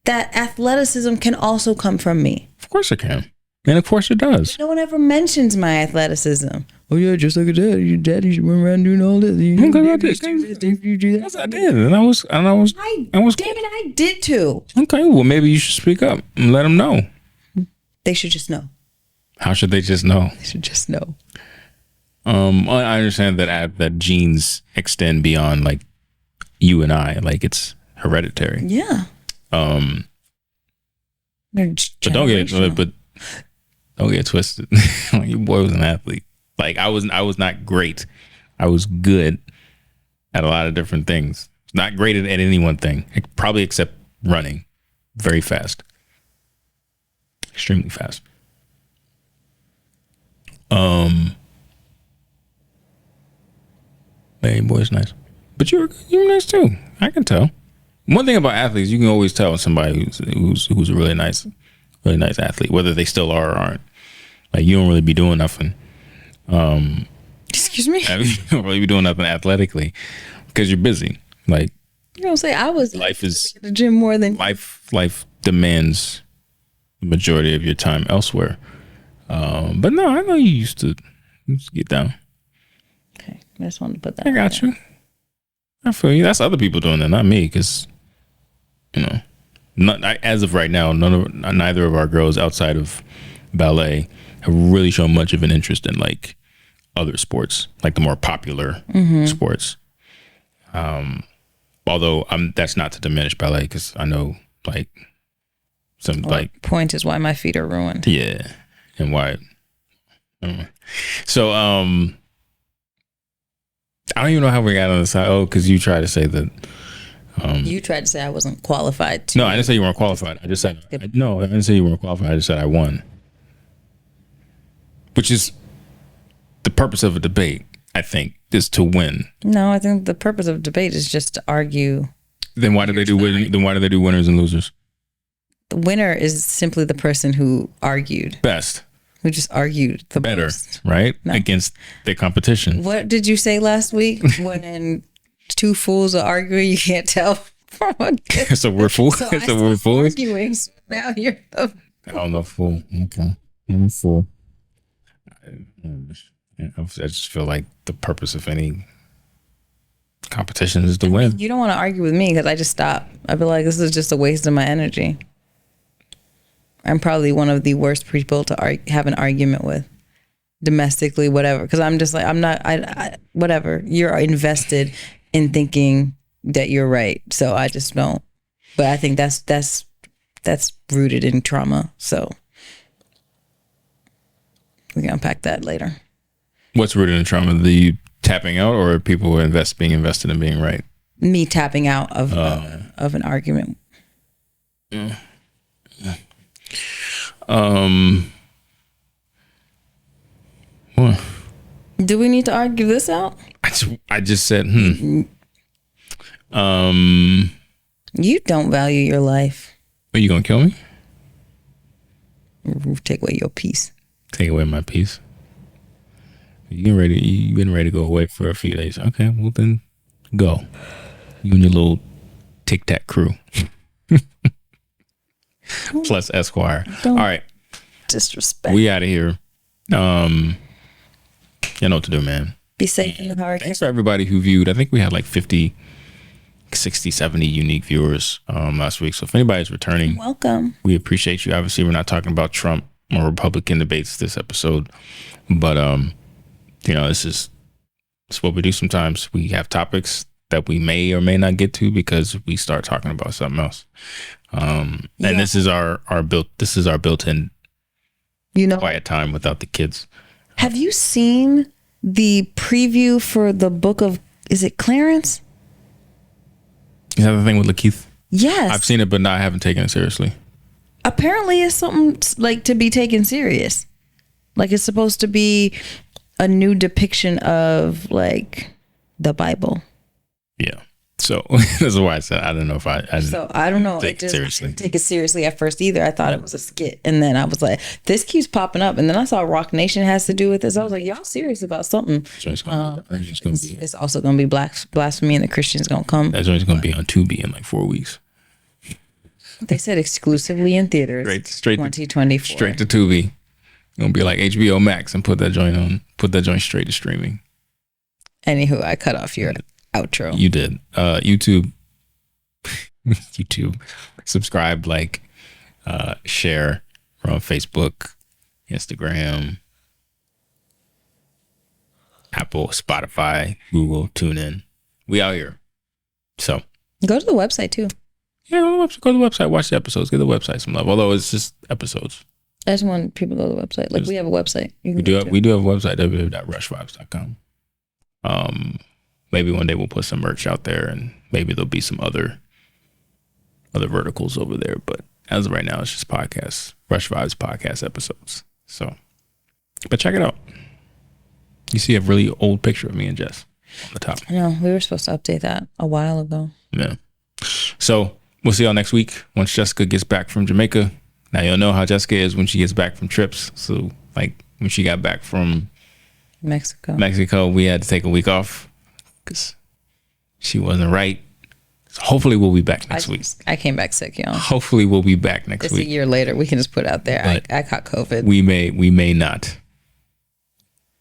that athleticism can also come from me. Of course it can, and of course it does. No one ever mentions my athleticism. Oh yeah, just like a dad. Your daddy went around doing all this. You do that. Yes, I did, and I was. Damn it, I did too. Okay, well maybe you should speak up and let them know. They should just know. How should they just know? They should just know. I understand that genes extend beyond like you and I. Like it's hereditary. Yeah. But don't get twisted. Your boy was an athlete. Like I was not great. I was good at a lot of different things. Not great at any one thing. Probably except running. Very fast. Extremely fast. Hey, boy's nice. But you're nice too. I can tell. One thing about athletes, you can always tell when somebody who's a really nice athlete, whether they still are or aren't. Like you don't really be doing nothing. Excuse me? You don't really be doing nothing athletically because you're busy. Like say I was life is at the gym more than life demands the majority of your time elsewhere. But no, I know you used to get down. Okay, I just wanted to put that. I got you. I feel you. That's other people doing that, not me, because as of right now, neither of our girls outside of ballet have really shown much of an interest in like other sports, like the more popular sports. Although that's not to diminish ballet, because I know like some point is why my feet are ruined. Yeah, and why. So I don't even know how we got on the side. Oh, because you tried to say that. You tried to say I wasn't qualified to. No, I didn't say you weren't qualified. I just said no. I didn't say you weren't qualified. I just said I won, which is the purpose of a debate. I think is to win. No, I think the purpose of debate is just to argue. Then why do they do winners and losers? The winner is simply the person who argued. Best. Who just argued the better, most. Right? No. Against their competition. What did you say last week? When two fools are arguing, you can't tell from a good. So we're fools. So we're fools. Arguing. So now you're the. I'm the fool. Okay, I'm a fool. I just feel like the purpose of any competition is to win. You don't want to argue with me because I just stop. I feel like this is just a waste of my energy. I'm probably one of the worst people to have an argument with, domestically, whatever. Because I'm just like, I'm not, whatever. You're invested in thinking that you're right. So I just don't. But I think that's rooted in trauma. So we can unpack that later. What's rooted in trauma? The tapping out, or people who being invested in being right? Me tapping out of an argument. Yeah. What? Do we need to argue this out? I just said, You don't value your life. Are you gonna kill me? Take away your peace. Take away my peace. You've been ready to go away for a few days. Okay, well then go. You and your little Tic Tac crew. Plus Esquire. All right. Disrespect. We out of here. You know what to do, man. Be safe in the hurricane. Thanks for everybody who viewed. I think we had like 50, 60, 70 unique viewers last week. So if anybody's returning, welcome. We appreciate you. Obviously, we're not talking about Trump or Republican debates this episode, but this is It's what we do sometimes. We have topics that we may or may not get to because we start talking about something else. And this is our built-in quiet time without the kids. Have you seen the preview for the book of, is it Clarence? Is that the thing with Lakeith? Yes. I've seen it, but I haven't taken it seriously. Apparently it's something like to be taken serious. Like it's supposed to be a new depiction of like the Bible. Yeah. So that's why I said I don't know if I don't know. Take it seriously. I didn't take it seriously at first either. I thought it was a skit, and then I was like, "This keeps popping up." And then I saw Rock Nation has to do with this. I was like, "Y'all serious about something?" So it's also going to be blasphemy, and the Christians going to come. That's only going to be on Tubi in like 4 weeks. They said exclusively in theaters. Straight 2024. Straight to Tubi. It's gonna be like HBO Max and put that joint straight to streaming. Anywho, I cut off your outro. You did. YouTube. Subscribe, like, share. We're on Facebook, Instagram, Apple, Spotify, Google, TuneIn. We out here. So go to the website too. Yeah, go to the website. Watch the episodes. Give the website some love. Although it's just episodes. I just want people to go to the website. Like we have a website. We do have a website, www.rushvibes.com. Maybe one day we'll put some merch out there, and maybe there'll be some other verticals over there. But as of right now, it's just podcasts, Rush Vibes podcast episodes. So, but check it out. You see a really old picture of me and Jess on the top. I know we were supposed to update that a while ago. Yeah. So we'll see y'all next week once Jessica gets back from Jamaica. Now you'll know how Jessica is when she gets back from trips. So like when she got back from Mexico, we had to take a week off because she wasn't right. So hopefully we'll be back next week. I came back sick, y'all. Hopefully we'll be back next week. It's a year later. We can just put out there. I caught COVID. We may not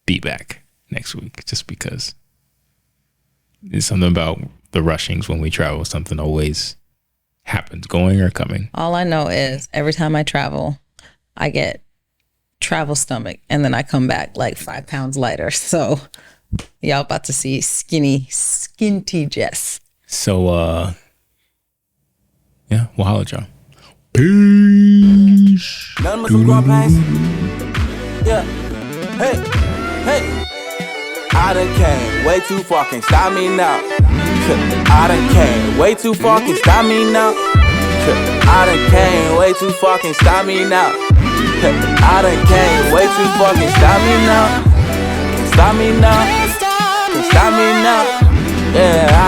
be back next week just because there's something about the rushings when we travel. Something always happens, going or coming. All I know is every time I travel, I get travel stomach, and then I come back like 5 pounds lighter. So y'all about to see skinty Jess. So yeah, we'll holler at y'all. Peace. Nothing but some guap pains. Yeah. Hey. I done came way too far, can't stop me now. I done came way too far, can't stop me now. I done came way too far, can't stop me now. I done came way too far, can't stop me now. Can't stop me now. Can't stop me now. Yeah.